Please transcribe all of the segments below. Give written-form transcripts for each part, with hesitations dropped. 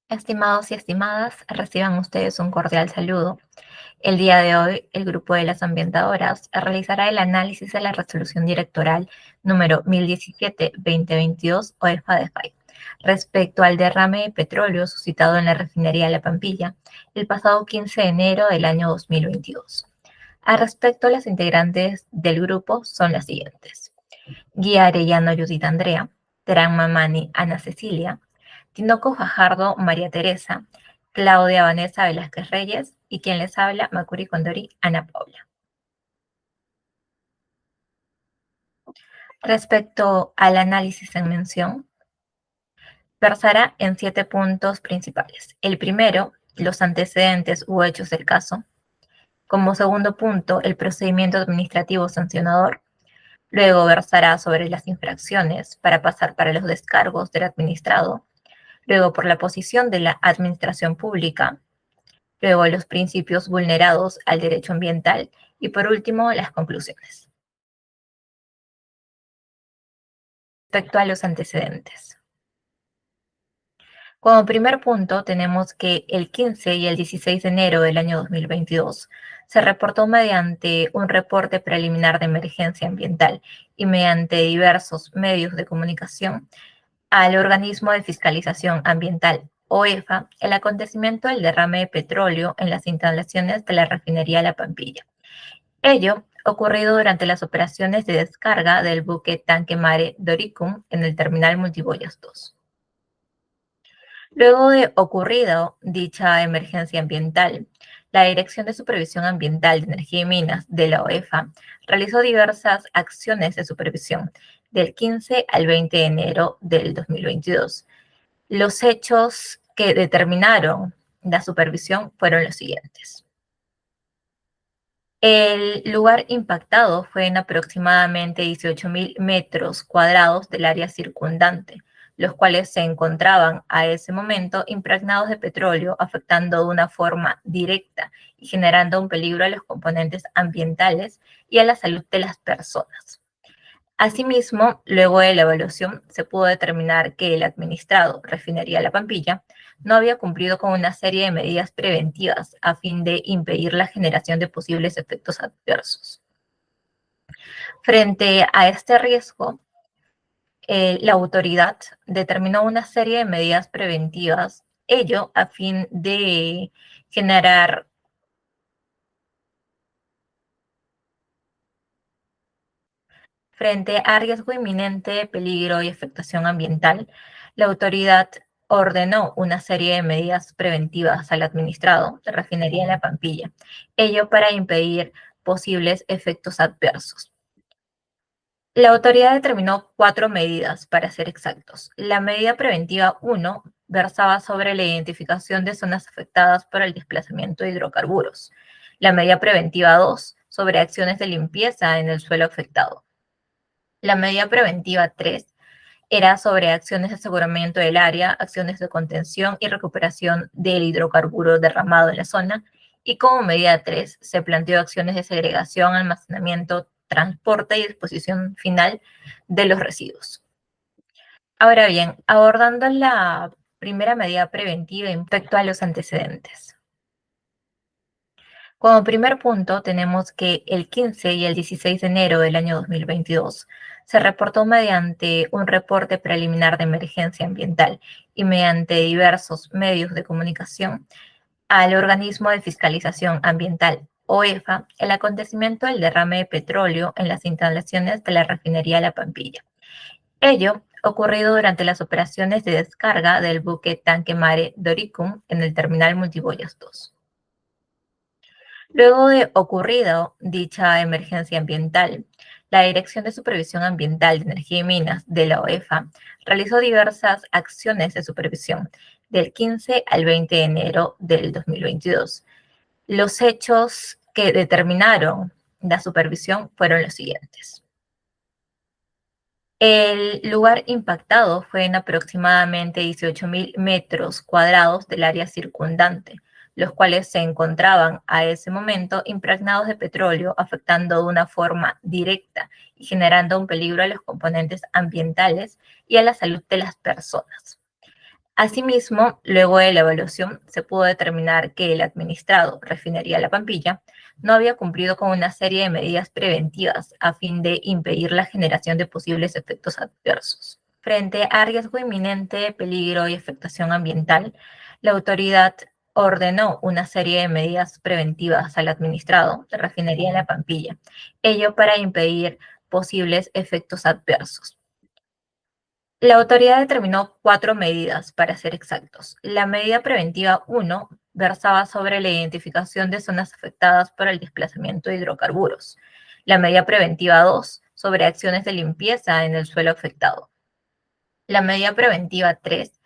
Estimados y estimadas, reciban ustedes un cordial saludo. El día de hoy, el grupo de las ambientadoras realizará el análisis de la resolución directoral número 1017-2022 OEFA-DEFAI respecto al derrame de petróleo suscitado en la refinería La Pampilla el pasado 15 de enero del año 2022. Al respecto, las integrantes del grupo son las siguientes: Guía Arellano Judith Andrea, Terán Mamani Ana Cecilia, Tinoco Fajardo María Teresa, Claudia Vanessa Velázquez Reyes y quien les habla, Macuri Condori Ana Paula. Respecto al análisis en mención, versará en 7 puntos principales. El primero, los antecedentes u hechos del caso. Como segundo punto, el procedimiento administrativo sancionador. Luego versará sobre las infracciones para pasar para los descargos del administrado. Luego por la posición de la administración pública. Luego los principios vulnerados al derecho ambiental y por último las conclusiones. Respecto a los antecedentes. Como primer punto tenemos que el 15 y el 16 de enero del año 2022 se reportó mediante un reporte preliminar de emergencia ambiental y mediante diversos medios de comunicación al organismo de fiscalización ambiental OEFA el acontecimiento del derrame de petróleo en las instalaciones de la refinería La Pampilla. Ello ocurrido durante las operaciones de descarga del buque tanque Mare Doricum en el terminal Multiboyas 2. Luego de ocurrido dicha emergencia ambiental, la Dirección de Supervisión Ambiental de Energía y Minas de la OEFA realizó diversas acciones de supervisión del 15 al 20 de enero del 2022. Los hechos que determinaron la supervisión fueron los siguientes. El lugar impactado fue en aproximadamente 18.000 metros cuadrados del área circundante, los cuales se encontraban a ese momento impregnados de petróleo, afectando de una forma directa y generando un peligro a los componentes ambientales y a la salud de las personas. Asimismo, luego de la evaluación, se pudo determinar que el administrado Refinería La Pampilla no había cumplido con una serie de medidas preventivas a fin de impedir la generación de posibles efectos adversos. Frente a este riesgo, la autoridad determinó una serie de medidas preventivas, ello a fin de generar frente a riesgo inminente, peligro y afectación ambiental, la autoridad ordenó una serie de medidas preventivas al administrado de Refinería en La Pampilla, ello para impedir posibles efectos adversos. La autoridad determinó 4 medidas, para ser exactos. La medida preventiva 1 versaba sobre la identificación de zonas afectadas por el desplazamiento de hidrocarburos. La medida preventiva 2 sobre acciones de limpieza en el suelo afectado. La medida preventiva 3 era sobre acciones de aseguramiento del área, acciones de contención y recuperación del hidrocarburo derramado en la zona. Y como medida 3 se planteó acciones de segregación, almacenamiento, transporte y disposición final de los residuos. Ahora bien, abordando la primera medida preventiva respecto a los antecedentes. Como primer punto, tenemos que el 15 y el 16 de enero del año 2022 se reportó mediante un reporte preliminar de emergencia ambiental y mediante diversos medios de comunicación al organismo de fiscalización ambiental OEFA el acontecimiento del derrame de petróleo en las instalaciones de la refinería La Pampilla. Ello ocurrido durante las operaciones de descarga del buque tanque Mare Doricum en el terminal Multiboyas 2. Luego de ocurrido dicha emergencia ambiental, la Dirección de Supervisión Ambiental de Energía y Minas de la OEFA realizó diversas acciones de supervisión del 15 al 20 de enero del 2022. Los hechos que determinaron la supervisión fueron los siguientes. El lugar impactado fue en aproximadamente 18.000 metros cuadrados del área circundante, los cuales se encontraban a ese momento impregnados de petróleo, afectando de una forma directa y generando un peligro a los componentes ambientales y a la salud de las personas. Asimismo, luego de la evaluación, se pudo determinar que el administrado, Refinería La Pampilla, no había cumplido con una serie de medidas preventivas a fin de impedir la generación de posibles efectos adversos. Frente a riesgo inminente de peligro y afectación ambiental, la autoridad ordenó una serie de medidas preventivas al administrado de Refinería La Pampilla, ello para impedir posibles efectos adversos. La autoridad determinó 4 medidas, para ser exactos. La medida preventiva 1 versaba sobre la identificación de zonas afectadas por el desplazamiento de hidrocarburos. La medida preventiva 2 sobre acciones de limpieza en el suelo afectado. La medida preventiva 3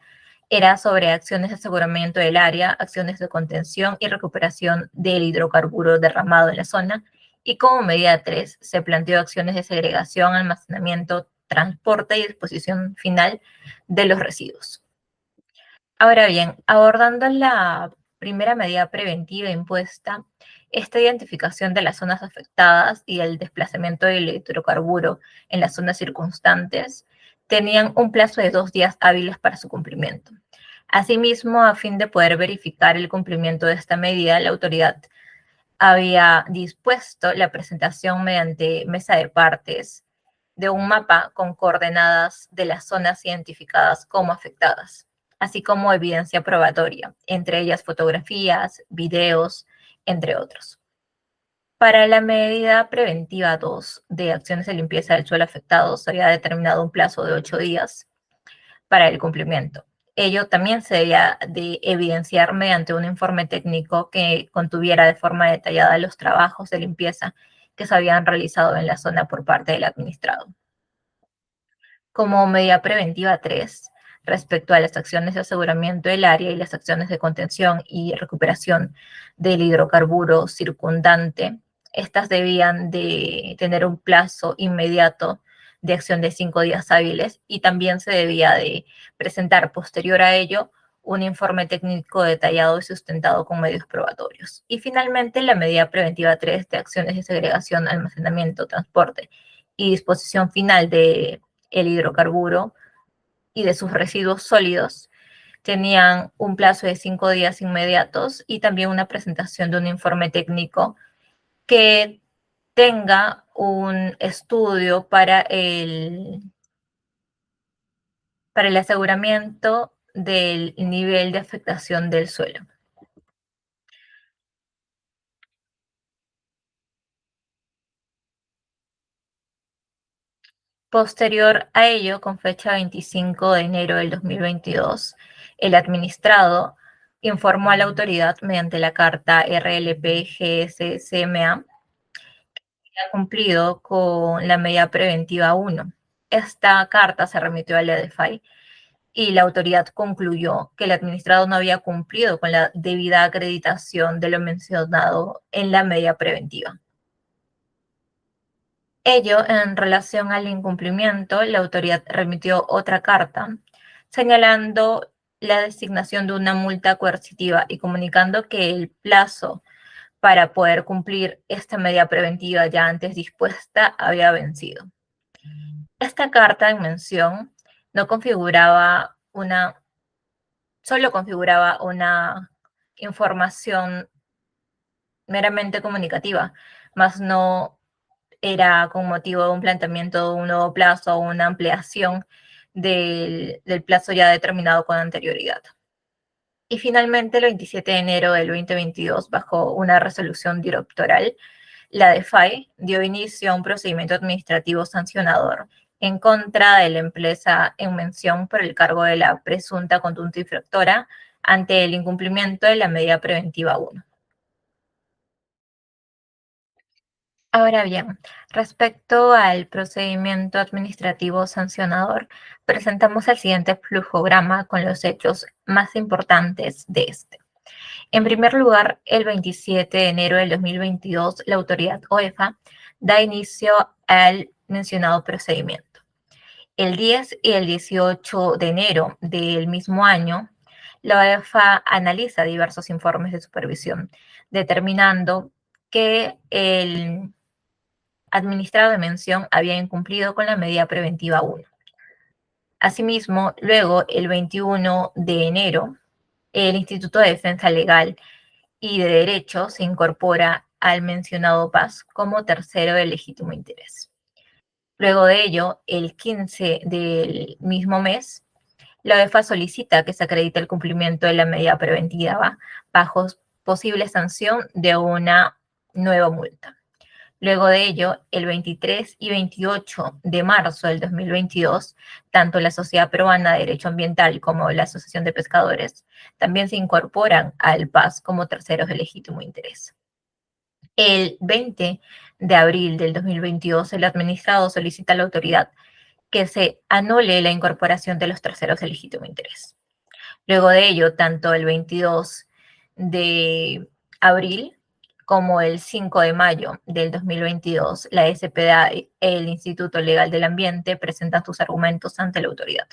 era sobre acciones de aseguramiento del área, acciones de contención y recuperación del hidrocarburo derramado en la zona. Y como medida 3 se planteó acciones de segregación, almacenamiento, transporte y disposición final de los residuos. Ahora bien, abordando la primera medida preventiva impuesta, esta identificación de las zonas afectadas y el desplazamiento del hidrocarburo en las zonas circunstantes tenían un plazo de 2 días hábiles para su cumplimiento. Asimismo, a fin de poder verificar el cumplimiento de esta medida, la autoridad había dispuesto la presentación mediante mesa de partes de un mapa con coordenadas de las zonas identificadas como afectadas, así como evidencia probatoria, entre ellas fotografías, videos, entre otros. Para la medida preventiva 2 de acciones de limpieza del suelo afectado, se había determinado un plazo de 8 días para el cumplimiento. Ello también se debía de evidenciar mediante un informe técnico que contuviera de forma detallada los trabajos de limpieza que se habían realizado en la zona por parte del administrado. Como medida preventiva 3, respecto a las acciones de aseguramiento del área y las acciones de contención y recuperación del hidrocarburo circundante, estas debían de tener un plazo inmediato de acción de 5 días hábiles y también se debía de presentar posterior a ello un informe técnico detallado y sustentado con medios probatorios. Y finalmente, la medida preventiva 3 de acciones de segregación, almacenamiento, transporte y disposición final de el hidrocarburo y de sus residuos sólidos tenían un plazo de 5 días inmediatos y también una presentación de un informe técnico que tenga un estudio para el aseguramiento del nivel de afectación del suelo. Posterior a ello, con fecha 25 de enero del 2022, el administrado informó a la autoridad mediante la carta RLP-GS-CMA que ha cumplido con la medida preventiva 1. Esta carta se remitió a la DEFAI y la autoridad concluyó que el administrado no había cumplido con la debida acreditación de lo mencionado en la medida preventiva. Ello, en relación al incumplimiento, la autoridad remitió otra carta señalando la designación de una multa coercitiva y comunicando que el plazo para poder cumplir esta medida preventiva ya antes dispuesta había vencido. Esta carta en mención no configuraba solo configuraba una información meramente comunicativa, más no era con motivo de un planteamiento de un nuevo plazo o una ampliación del plazo ya determinado con anterioridad. Y finalmente, el 27 de enero del 2022, bajo una resolución directoral, la DEFAI dio inicio a un procedimiento administrativo sancionador en contra de la empresa en mención por el cargo de la presunta conducta infractora ante el incumplimiento de la medida preventiva 1. Ahora bien, respecto al procedimiento administrativo sancionador, presentamos el siguiente flujograma con los hechos más importantes de este. En primer lugar, el 27 de enero del 2022, la autoridad OEFA da inicio al mencionado procedimiento. El 10 y el 18 de enero del mismo año, la OEFA analiza diversos informes de supervisión, determinando que el administrado de mención había incumplido con la medida preventiva 1. Asimismo, luego, el 21 de enero, el Instituto de Defensa Legal y de Derecho se incorpora al mencionado PAS como tercero de legítimo interés. Luego de ello, el 15 del mismo mes, la UEFA solicita que se acredite el cumplimiento de la medida preventiva bajo posible sanción de una nueva multa. Luego de ello, el 23 y 28 de marzo del 2022, tanto la Sociedad Peruana de Derecho Ambiental como la Asociación de Pescadores también se incorporan al PAS como terceros de legítimo interés. El 20 de abril del 2022, el administrado solicita a la autoridad que se anule la incorporación de los terceros de legítimo interés. Luego de ello, tanto el 22 de abril como el 5 de mayo del 2022, la SPDA, el Instituto Legal del Ambiente, presentan sus argumentos ante la autoridad.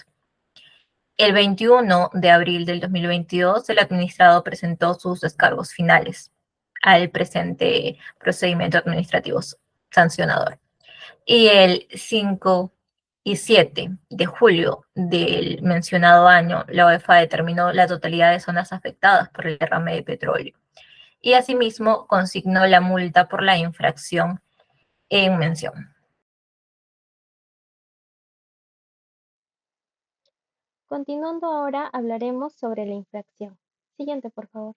El 21 de abril del 2022, el administrado presentó sus descargos finales al presente procedimiento administrativo sancionador. Y el 5 y 7 de julio del mencionado año, la UEFA determinó la totalidad de zonas afectadas por el derrame de petróleo y asimismo consignó la multa por la infracción en mención. Continuando ahora, hablaremos sobre la infracción. Siguiente, por favor.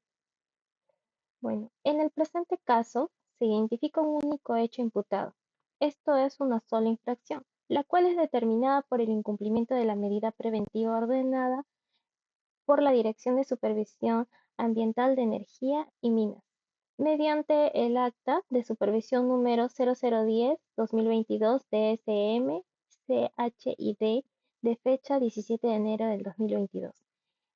Bueno, en el presente caso se identifica un único hecho imputado. Esto es una sola infracción, la cual es determinada por el incumplimiento de la medida preventiva ordenada por la Dirección de Supervisión Ambiental de Energía y Minas, mediante el Acta de Supervisión número 0010-2022 DSM CHID de fecha 17 de enero del 2022,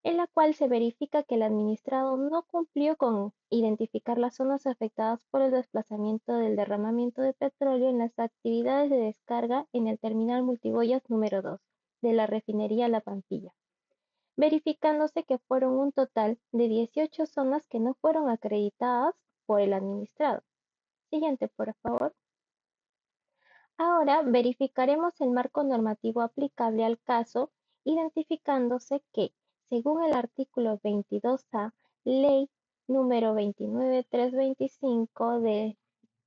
en la cual se verifica que el administrado no cumplió con identificar las zonas afectadas por el desplazamiento del derramamiento de petróleo en las actividades de descarga en el terminal multiboyas número 2 de la refinería La Pampilla, verificándose que fueron un total de 18 zonas que no fueron acreditadas por el administrado. Siguiente, por favor. Ahora verificaremos el marco normativo aplicable al caso, identificándose que, según el artículo 22A, Ley número 29325 de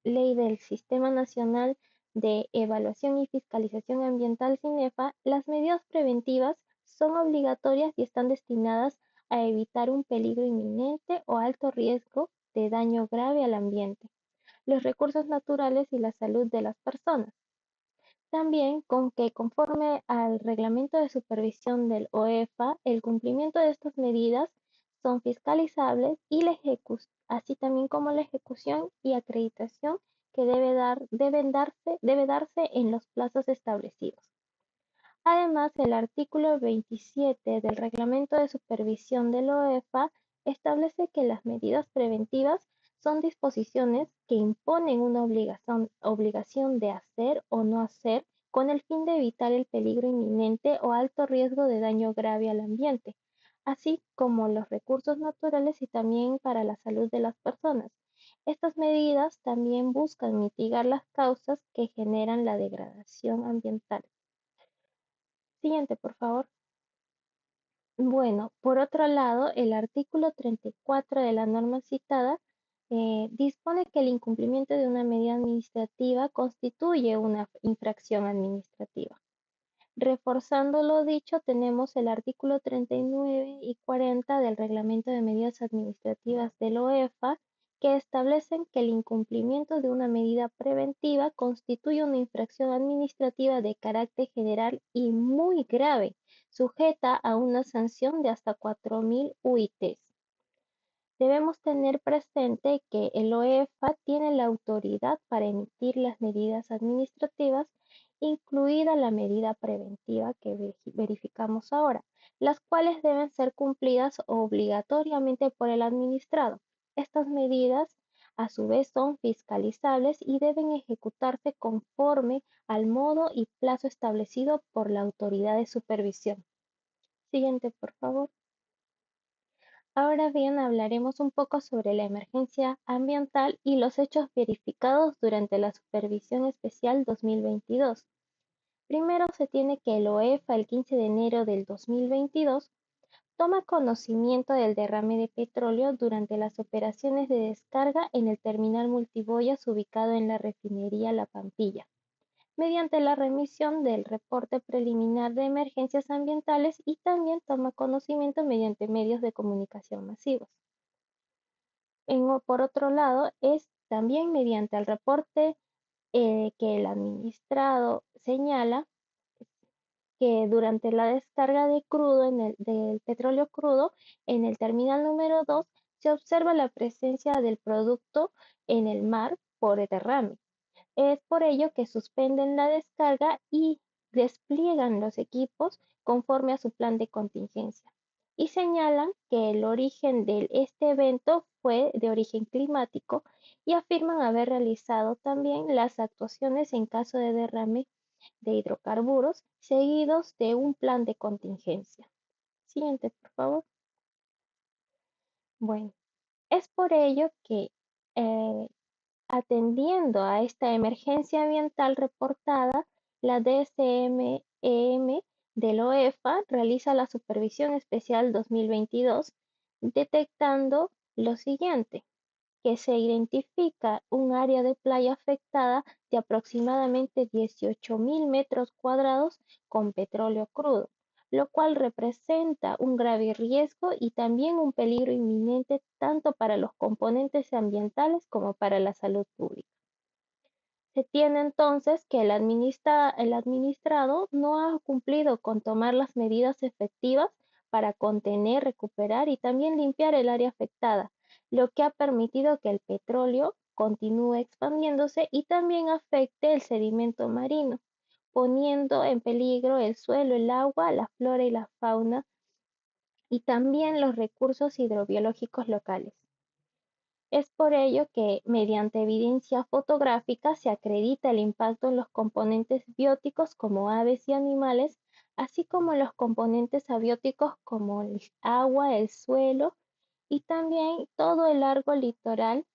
Ley del Sistema Nacional de Evaluación y Fiscalización Ambiental SINEFA, las medidas preventivas son obligatorias y están destinadas a evitar un peligro inminente o alto riesgo de daño grave al ambiente, los recursos naturales y la salud de las personas. También con que, conforme al Reglamento de Supervisión del OEFA, el cumplimiento de estas medidas son fiscalizables y así también como la ejecución y acreditación que debe darse en los plazos establecidos. Además, el artículo 27 del Reglamento de Supervisión del OEFA establece que las medidas preventivas son disposiciones que imponen una obligación de hacer o no hacer con el fin de evitar el peligro inminente o alto riesgo de daño grave al ambiente, así como los recursos naturales y también para la salud de las personas. Estas medidas también buscan mitigar las causas que generan la degradación ambiental. Siguiente, por favor. Bueno, por otro lado, el artículo 34 de la norma citada dispone que el incumplimiento de una medida administrativa constituye una infracción administrativa. Reforzando lo dicho, tenemos el artículo 39 y 40 del Reglamento de Medidas Administrativas del OEFA, que establecen que el incumplimiento de una medida preventiva constituye una infracción administrativa de carácter general y muy grave, sujeta a una sanción de hasta 4.000 UITs. Debemos tener presente que el OEFA tiene la autoridad para emitir las medidas administrativas, incluida la medida preventiva que verificamos ahora, las cuales deben ser cumplidas obligatoriamente por el administrado. Estas medidas, a su vez, son fiscalizables y deben ejecutarse conforme al modo y plazo establecido por la autoridad de supervisión. Siguiente, por favor. Ahora bien, hablaremos un poco sobre la emergencia ambiental y los hechos verificados durante la Supervisión Especial 2022. Primero se tiene que el OEFA el 15 de enero del 2022 toma conocimiento del derrame de petróleo durante las operaciones de descarga en el terminal multiboyas ubicado en la refinería La Pampilla, mediante la remisión del reporte preliminar de emergencias ambientales y también toma conocimiento mediante medios de comunicación masivos. Por otro lado, es también mediante el reporte que el administrado señala que durante la descarga de crudo del petróleo crudo en el terminal número 2 se observa la presencia del producto en el mar por derrame. Es por ello que suspenden la descarga y despliegan los equipos conforme a su plan de contingencia. Y señalan que el origen de este evento fue de origen climático y afirman haber realizado también las actuaciones en caso de derrame de hidrocarburos seguidos de un plan de contingencia. Siguiente, por favor. Bueno, es por ello que eh, atendiendo a esta emergencia ambiental reportada, la DSM-EM del OEFA realiza la Supervisión Especial 2022, detectando lo siguiente, que se identifica un área de playa afectada de aproximadamente 18.000 metros cuadrados con petróleo crudo, lo cual representa un grave riesgo y también un peligro inminente tanto para los componentes ambientales como para la salud pública. Se tiene entonces que el administrado no ha cumplido con tomar las medidas efectivas para contener, recuperar y también limpiar el área afectada, lo que ha permitido que el petróleo continúe expandiéndose y también afecte el sedimento marino, poniendo en peligro el suelo, el agua, la flora y la fauna y también los recursos hidrobiológicos locales. Es por ello que, mediante evidencia fotográfica, se acredita el impacto en los componentes bióticos como aves y animales, así como en los componentes abióticos como el agua, el suelo y también todo el largo litoral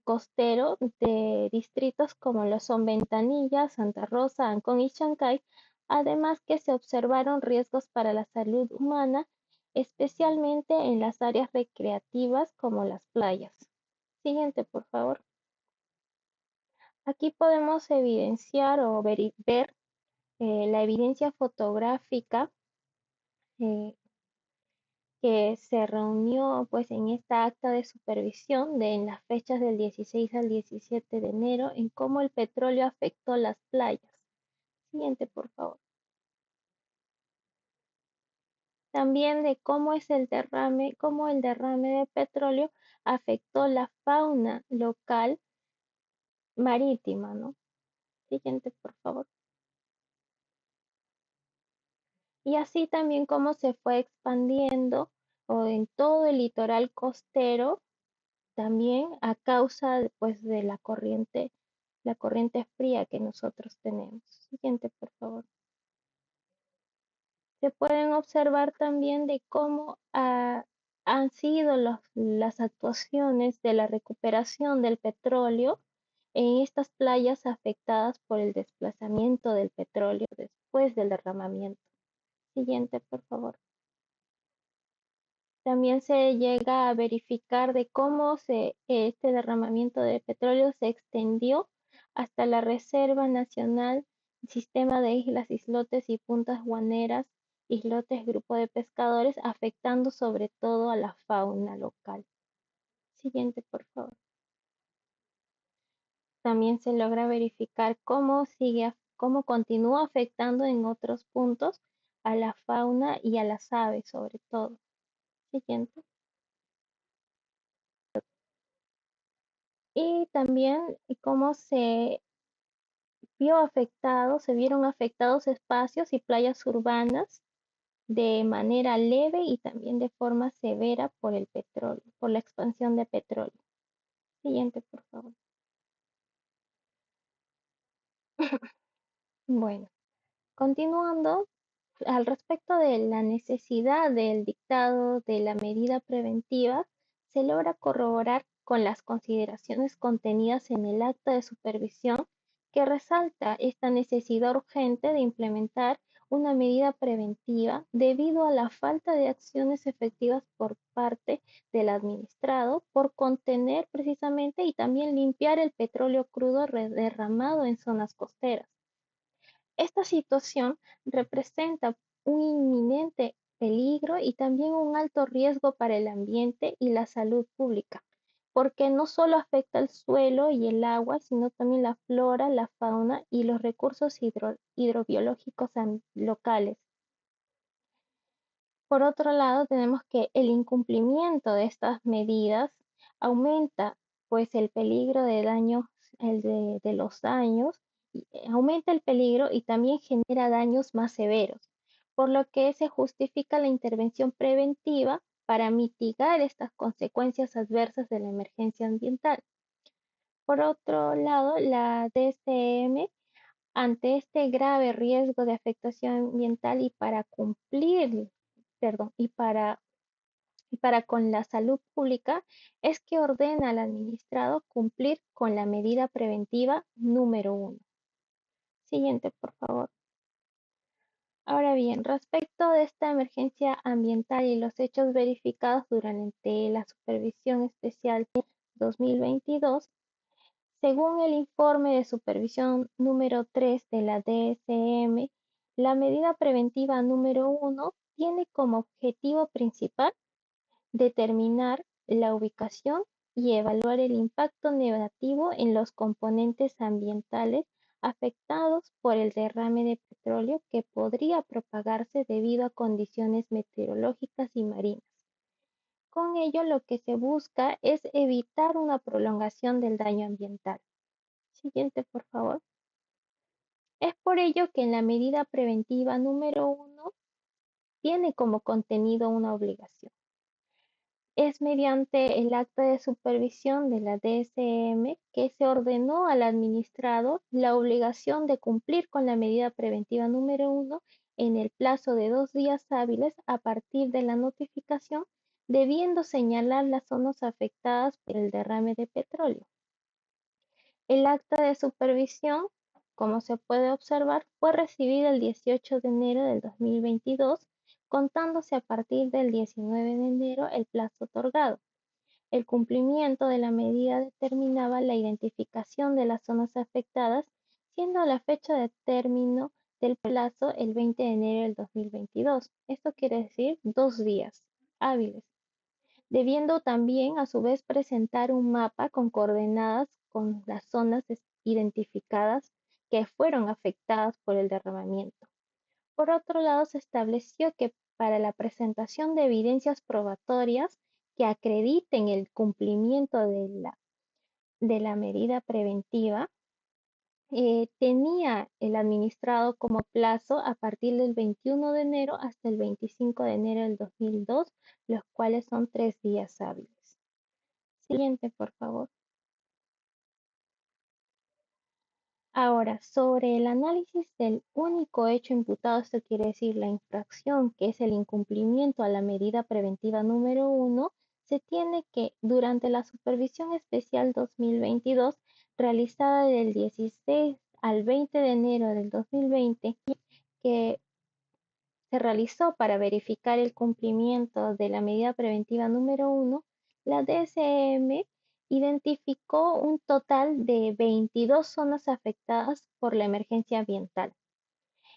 costero de distritos como lo son Ventanilla, Santa Rosa, Ancón y Chancay, además que se observaron riesgos para la salud humana, especialmente en las áreas recreativas como las playas. Siguiente, por favor. Aquí podemos evidenciar o ver la evidencia fotográfica eh, que se reunió pues en esta acta de supervisión en las fechas del 16 al 17 de enero en cómo el petróleo afectó las playas. Siguiente, por favor. También de cómo el derrame de petróleo afectó la fauna local marítima, ¿no? Siguiente, por favor. Y así también cómo se fue expandiendo o en todo el litoral costero, también a causa pues, de la corriente fría que nosotros tenemos. Siguiente, por favor. Se pueden observar también de cómo han sido las actuaciones de la recuperación del petróleo en estas playas afectadas por el desplazamiento del petróleo después del derramamiento. Siguiente, por favor. También se llega a verificar de cómo este derramamiento de petróleo se extendió hasta la Reserva Nacional, Sistema de Islas, Islotes y Puntas Guaneras, islotes, grupo de pescadores, afectando sobre todo a la fauna local. Siguiente, por favor. También se logra verificar cómo continúa afectando en otros puntos a la fauna y a las aves, sobre todo. Siguiente. Y también cómo se vieron afectados espacios y playas urbanas de manera leve y también de forma severa por el petróleo, por la expansión de petróleo. Siguiente, por favor. Bueno, continuando, al respecto de la necesidad del dictado de la medida preventiva, se logra corroborar con las consideraciones contenidas en el acta de supervisión que resalta esta necesidad urgente de implementar una medida preventiva debido a la falta de acciones efectivas por parte del administrado por contener precisamente y también limpiar el petróleo crudo derramado en zonas costeras. Esta situación representa un inminente peligro y también un alto riesgo para el ambiente y la salud pública, porque no solo afecta el suelo y el agua, sino también la flora, la fauna y los recursos hidrobiológicos locales. Por otro lado, tenemos que el incumplimiento de estas medidas aumenta pues el peligro de daños, de los daños, aumenta el peligro y también genera daños más severos, por lo que se justifica la intervención preventiva para mitigar estas consecuencias adversas de la emergencia ambiental. Por otro lado, la DCM, ante este grave riesgo de afectación ambiental y para cumplir, perdón, y para con la salud pública, es que ordena al administrado cumplir con la medida preventiva número 1. Siguiente, por favor. Ahora bien, respecto de esta emergencia ambiental y los hechos verificados durante la Supervisión Especial 2022, según el informe de supervisión número 3 de la DSM, la medida preventiva número 1 tiene como objetivo principal determinar la ubicación y evaluar el impacto negativo en los componentes ambientales afectados por el derrame de petróleo que podría propagarse debido a condiciones meteorológicas y marinas. Con ello, lo que se busca es evitar una prolongación del daño ambiental. Siguiente, por favor. Es por ello que en la medida preventiva número 1 tiene como contenido una obligación. Es mediante el acta de supervisión de la DSM que se ordenó al administrado la obligación de cumplir con la medida preventiva número 1 en el plazo de 2 días hábiles a partir de la notificación, debiendo señalar las zonas afectadas por el derrame de petróleo. El acta de supervisión, como se puede observar, fue recibida el 18 de enero del 2022, contándose a partir del 19 de enero el plazo otorgado. El cumplimiento de la medida determinaba la identificación de las zonas afectadas, siendo la fecha de término del plazo el 20 de enero del 2022. Esto quiere decir 2 días hábiles, debiendo también a su vez presentar un mapa con coordenadas con las zonas identificadas que fueron afectadas por el derramamiento. Por otro lado, se estableció que para la presentación de evidencias probatorias que acrediten el cumplimiento de la medida preventiva, tenía el administrado como plazo a partir del 21 de enero hasta el 25 de enero del 2002, los cuales son 3 días hábiles. Siguiente, por favor. Ahora, sobre el análisis del único hecho imputado, esto quiere decir la infracción, que es el incumplimiento a la medida preventiva número 1, se tiene que, durante la Supervisión Especial 2022, realizada del 16 al 20 de enero del 2020, que se realizó para verificar el cumplimiento de la medida preventiva número 1, la DSM identificó un total de 22 zonas afectadas por la emergencia ambiental.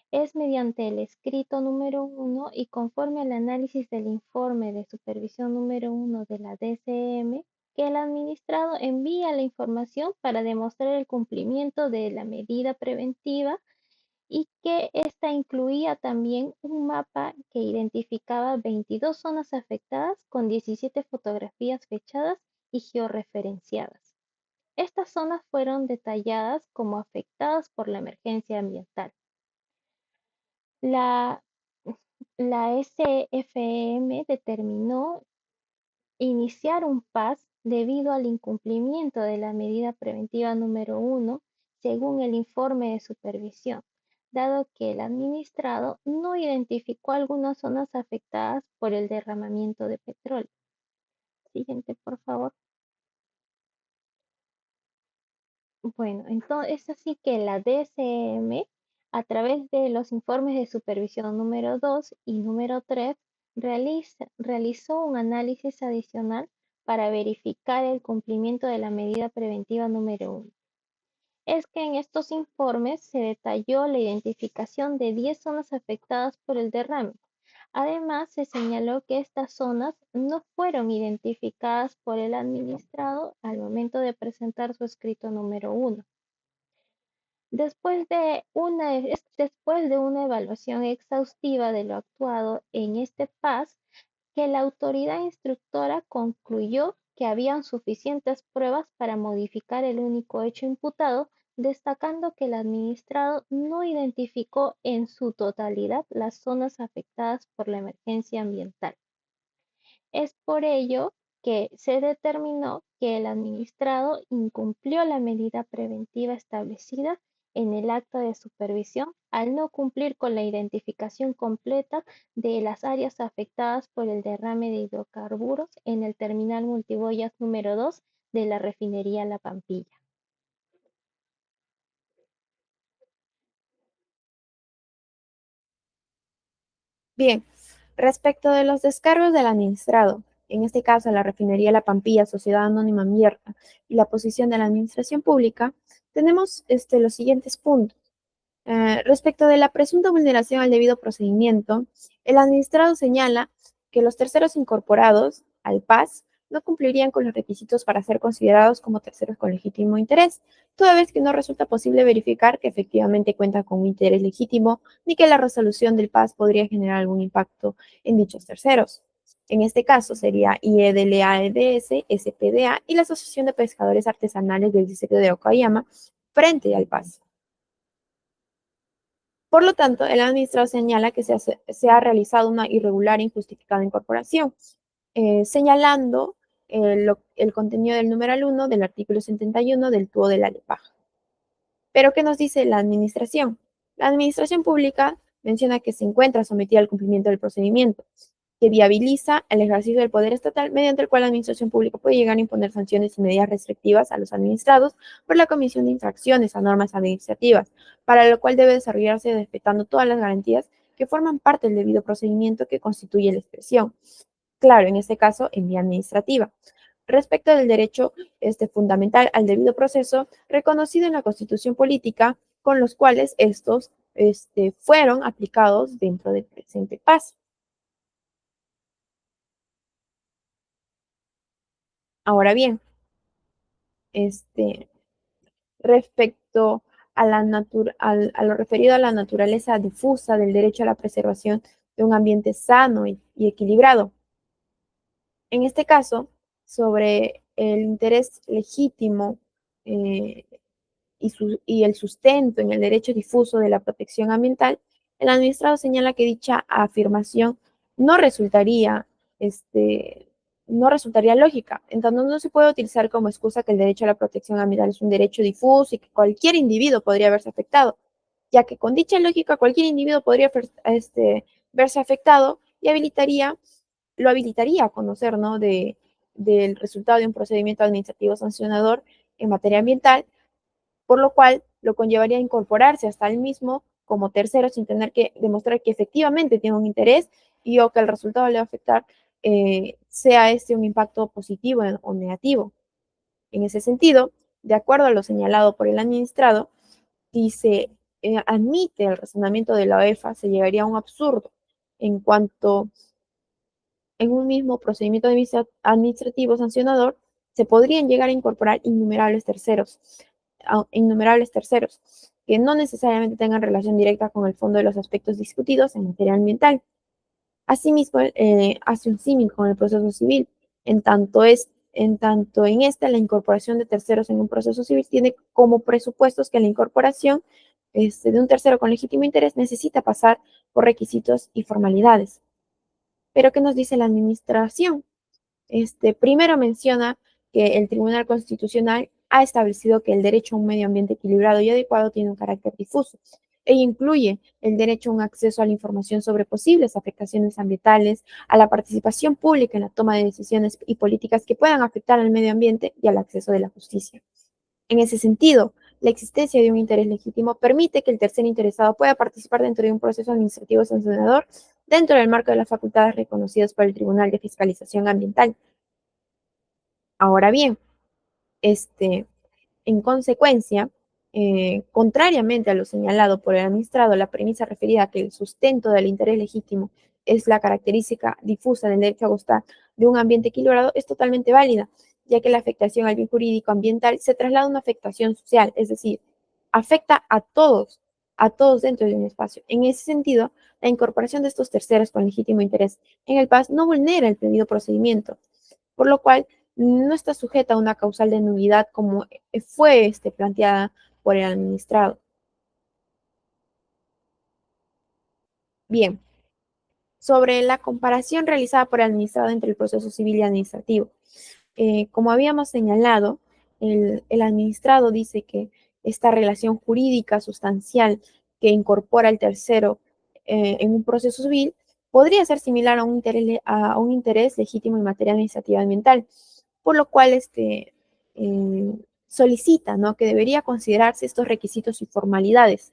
Es mediante el escrito número 1 y conforme al análisis del informe de supervisión número 1 de la DCM que el administrado envía la información para demostrar el cumplimiento de la medida preventiva y que esta incluía también un mapa que identificaba 22 zonas afectadas con 17 fotografías fechadas y georreferenciadas. Estas zonas fueron detalladas como afectadas por la emergencia ambiental. La, la SFM determinó iniciar un PAS debido al incumplimiento de la medida preventiva número 1 según el informe de supervisión, dado que el administrado no identificó algunas zonas afectadas por el derramamiento de petróleo. Siguiente, por favor. Bueno, entonces es así que la DSM, a través de los informes de supervisión número 2 y número 3, realizó un análisis adicional para verificar el cumplimiento de la medida preventiva número 1. Es que en estos informes se detalló la identificación de 10 zonas afectadas por el derrame. Además, se señaló que estas zonas no fueron identificadas por el administrado al momento de presentar su escrito número 1. Después de una evaluación exhaustiva de lo actuado en este PAS, que la autoridad instructora concluyó que habían suficientes pruebas para modificar el único hecho imputado, destacando que el administrado no identificó en su totalidad las zonas afectadas por la emergencia ambiental. Es por ello que se determinó que el administrado incumplió la medida preventiva establecida en el acta de supervisión al no cumplir con la identificación completa de las áreas afectadas por el derrame de hidrocarburos en el terminal multiboyas número 2 de la refinería La Pampilla. Bien, respecto de los descargos del administrado, en este caso la refinería La Pampilla, Sociedad Anónima Abierta, y la posición de la administración pública, tenemos los siguientes puntos. Respecto de la presunta vulneración al debido procedimiento, el administrado señala que los terceros incorporados al PAS no cumplirían con los requisitos para ser considerados como terceros con legítimo interés, toda vez que no resulta posible verificar que efectivamente cuentan con un interés legítimo ni que la resolución del PAS podría generar algún impacto en dichos terceros. En este caso sería IEDLAEDS, SPDA y la Asociación de Pescadores Artesanales del Distrito de Okayama frente al PAS. Por lo tanto, el administrador señala que se ha realizado una irregular e injustificada incorporación, señalando el contenido del numeral 1 del artículo 71 del TUO de la LEPAJ. Pero, ¿qué nos dice la administración? La administración pública menciona que se encuentra sometida al cumplimiento del procedimiento, que viabiliza el ejercicio del poder estatal mediante el cual la administración pública puede llegar a imponer sanciones y medidas restrictivas a los administrados por la comisión de infracciones a normas administrativas, para lo cual debe desarrollarse respetando todas las garantías que forman parte del debido procedimiento que constituye la expresión. Claro, en este caso, en vía administrativa. Respecto del derecho fundamental al debido proceso, reconocido en la Constitución Política, con los cuales estos fueron aplicados dentro del presente paso. Ahora bien, respecto a lo referido a la naturaleza difusa del derecho a la preservación de un ambiente sano y equilibrado. En este caso, sobre el interés legítimo eh, y el sustento en el derecho difuso de la protección ambiental, el administrado señala que dicha afirmación no resultaría, no resultaría lógica. Entonces, no se puede utilizar como excusa que el derecho a la protección ambiental es un derecho difuso y que cualquier individuo podría verse afectado, ya que con dicha lógica cualquier individuo podría verse afectado y lo habilitaría a conocer, ¿no? Del resultado de un procedimiento administrativo sancionador en materia ambiental, por lo cual lo conllevaría a incorporarse hasta el mismo como tercero sin tener que demostrar que efectivamente tiene un interés y o que el resultado le va a afectar sea un impacto positivo o negativo. En ese sentido, de acuerdo a lo señalado por el administrado, dice, admite el razonamiento de la OEFA, se llegaría a un absurdo en cuanto en un mismo procedimiento administrativo sancionador se podrían llegar a incorporar innumerables terceros que no necesariamente tengan relación directa con el fondo de los aspectos discutidos en materia ambiental. Asimismo, hace un símil con el proceso civil, en tanto en esta la incorporación de terceros en un proceso civil tiene como presupuestos que la incorporación de un tercero con legítimo interés necesita pasar por requisitos y formalidades. Pero, ¿qué nos dice la administración? Primero menciona que el Tribunal Constitucional ha establecido que el derecho a un medio ambiente equilibrado y adecuado tiene un carácter difuso e incluye el derecho a un acceso a la información sobre posibles afectaciones ambientales, a la participación pública en la toma de decisiones y políticas que puedan afectar al medio ambiente y al acceso de la justicia. En ese sentido, la existencia de un interés legítimo permite que el tercer interesado pueda participar dentro de un proceso administrativo sancionador dentro del marco de las facultades reconocidas por el Tribunal de Fiscalización Ambiental. Ahora bien, en consecuencia, contrariamente a lo señalado por el administrado, la premisa referida a que el sustento del interés legítimo es la característica difusa del derecho a gozar de un ambiente equilibrado es totalmente válida, ya que la afectación al bien jurídico ambiental se traslada a una afectación social, es decir, afecta a todos dentro de un espacio. En ese sentido, la incorporación de estos terceros con legítimo interés en el PAS no vulnera el debido procedimiento, por lo cual no está sujeta a una causal de nulidad como fue planteada por el administrado. Bien, sobre la comparación realizada por el administrado entre el proceso civil y administrativo. Como habíamos señalado, el administrado dice que esta relación jurídica sustancial que incorpora el tercero en un proceso civil podría ser similar a un interés legítimo en materia administrativa ambiental, por lo cual solicita, ¿no?, que debería considerarse estos requisitos y formalidades.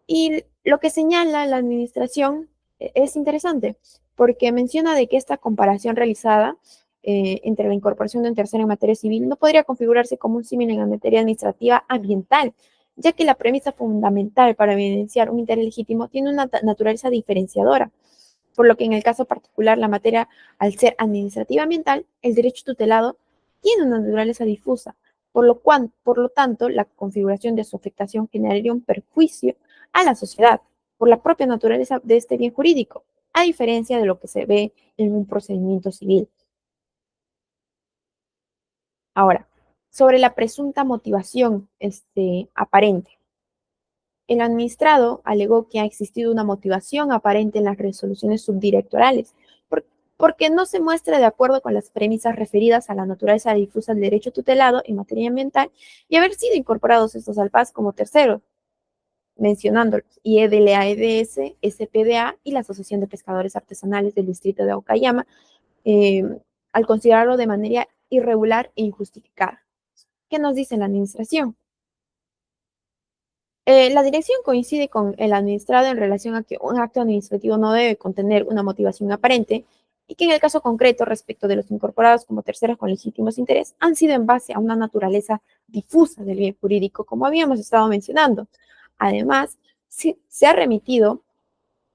Y lo que señala la administración es interesante, porque menciona de que esta comparación realizada entre la incorporación de un tercero en materia civil no podría configurarse como un símil en la materia administrativa ambiental, ya que la premisa fundamental para evidenciar un interés legítimo tiene una naturaleza diferenciadora, por lo que en el caso particular la materia, al ser administrativa ambiental, el derecho tutelado tiene una naturaleza difusa, por lo tanto, la configuración de su afectación generaría un perjuicio a la sociedad por la propia naturaleza de este bien jurídico, a diferencia de lo que se ve en un procedimiento civil. Ahora, sobre la presunta motivación aparente. El administrado alegó que ha existido una motivación aparente en las resoluciones subdirectorales, porque no se muestra de acuerdo con las premisas referidas a la naturaleza difusa del derecho tutelado en materia ambiental y haber sido incorporados estos al PAS como terceros, mencionándolos, IEDLA, EDS, SPDA y la Asociación de Pescadores Artesanales del Distrito de Okayama, al considerarlo de manera irregular e injustificada. ¿Qué nos dice la administración? La dirección coincide con el administrado en relación a que un acto administrativo no debe contener una motivación aparente y que en el caso concreto respecto de los incorporados como terceros con legítimos interés han sido en base a una naturaleza difusa del bien jurídico, como habíamos estado mencionando. Además, se ha remitido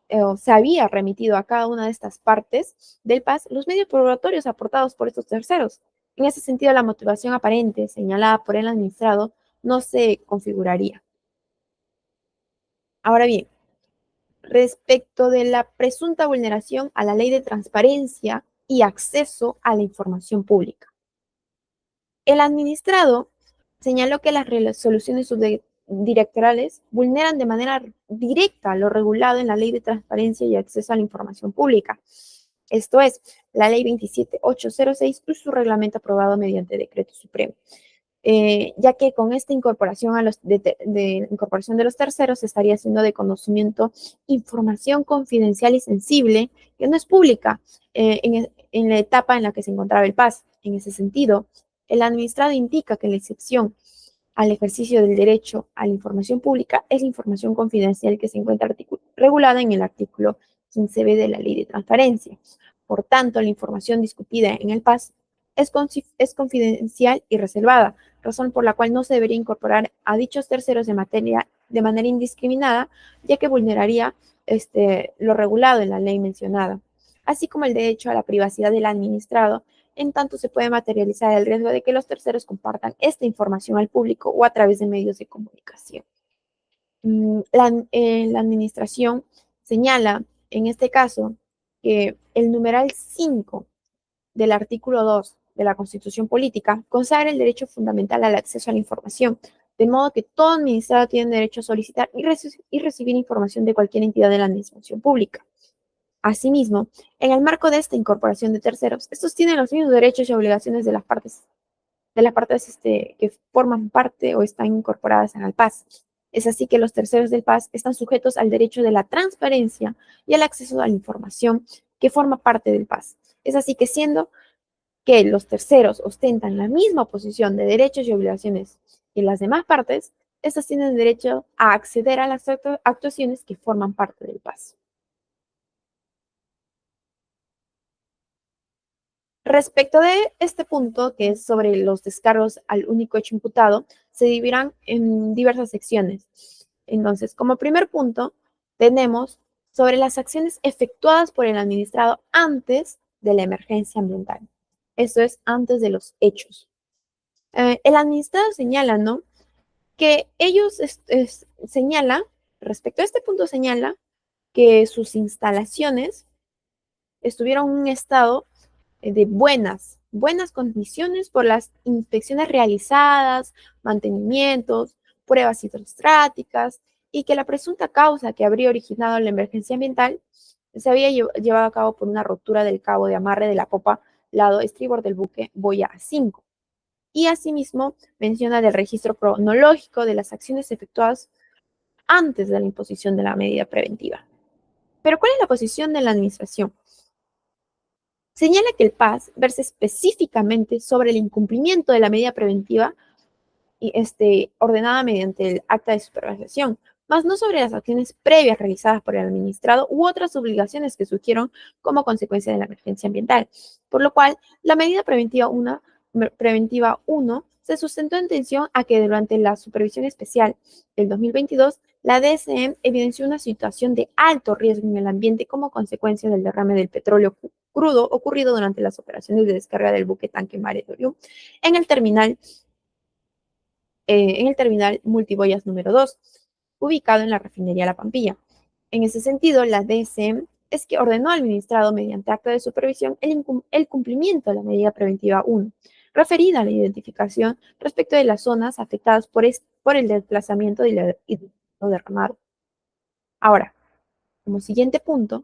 o se había remitido a cada una de estas partes del PAS los medios probatorios aportados por estos terceros. En ese sentido, la motivación aparente señalada por el administrado no se configuraría. Ahora bien, respecto de la presunta vulneración a la ley de transparencia y acceso a la información pública. El administrado señaló que las resoluciones subdirectorales vulneran de manera directa lo regulado en la Ley de Transparencia y Acceso a la Información Pública. Esto es, la Ley 27806 y su reglamento aprobado mediante decreto supremo. Ya que con esta incorporación incorporación de los terceros se estaría haciendo de conocimiento información confidencial y sensible que no es pública en la etapa en la que se encontraba el PAS. En ese sentido, el administrado indica que la excepción al ejercicio del derecho a la información pública es la información confidencial que se encuentra regulada en el artículo 15b de la Ley de Transparencia. Por tanto, la información discutida en el PAS es confidencial y reservada, razón por la cual no se debería incorporar a dichos terceros de manera indiscriminada, ya que vulneraría lo regulado en la ley mencionada, así como el derecho a la privacidad del administrado, en tanto se puede materializar el riesgo de que los terceros compartan esta información al público o a través de medios de comunicación. La administración señala, en este caso, que el numeral 5 del artículo 2 de la Constitución Política consagra el derecho fundamental al acceso a la información, de modo que todo administrado tiene derecho a solicitar y recibir información de cualquier entidad de la administración pública. Asimismo, en el marco de esta incorporación de terceros, estos tienen los mismos derechos y obligaciones de las partes que forman parte o están incorporadas en el PAS. Es así que los terceros del PAS están sujetos al derecho de la transparencia y al acceso a la información que forma parte del PAS. Es así que siendo que los terceros ostentan la misma posición de derechos y obligaciones que las demás partes, estas tienen derecho a acceder a las actuaciones que forman parte del PAS. Respecto de este punto, que es sobre los descargos al único hecho imputado, se dividirán en diversas secciones. Entonces, como primer punto, tenemos sobre las acciones efectuadas por el administrado antes de la emergencia ambiental. Eso es antes de los hechos. El administrado señala, ¿no? Que ellos señala, respecto a este punto señala que sus instalaciones estuvieron en un estado de buenas condiciones por las inspecciones realizadas, mantenimientos, pruebas hidrostáticas y que la presunta causa que habría originado la emergencia ambiental se había llevado a cabo por una rotura del cabo de amarre de la popa lado estribor del buque Boya 5. Y asimismo menciona el registro cronológico de las acciones efectuadas antes de la imposición de la medida preventiva. Pero ¿cuál es la posición de la administración? Señala que el PAS versa específicamente sobre el incumplimiento de la medida preventiva ordenada mediante el acta de supervisación, más no sobre las acciones previas realizadas por el administrado u otras obligaciones que surgieron como consecuencia de la emergencia ambiental, por lo cual la medida preventiva 1 se sustentó en tensión a que durante la supervisión especial del 2022, la DSM evidenció una situación de alto riesgo en el ambiente como consecuencia del derrame del petróleo crudo ocurrido durante las operaciones de descarga del buque tanque Mare Dorium en el terminal multiboyas número 2, ubicado en la refinería La Pampilla. En ese sentido, la DSM es que ordenó al administrado mediante acta de supervisión el cumplimiento de la medida preventiva 1, referida a la identificación respecto de las zonas afectadas por el desplazamiento de lo derramado. Ahora, como siguiente punto,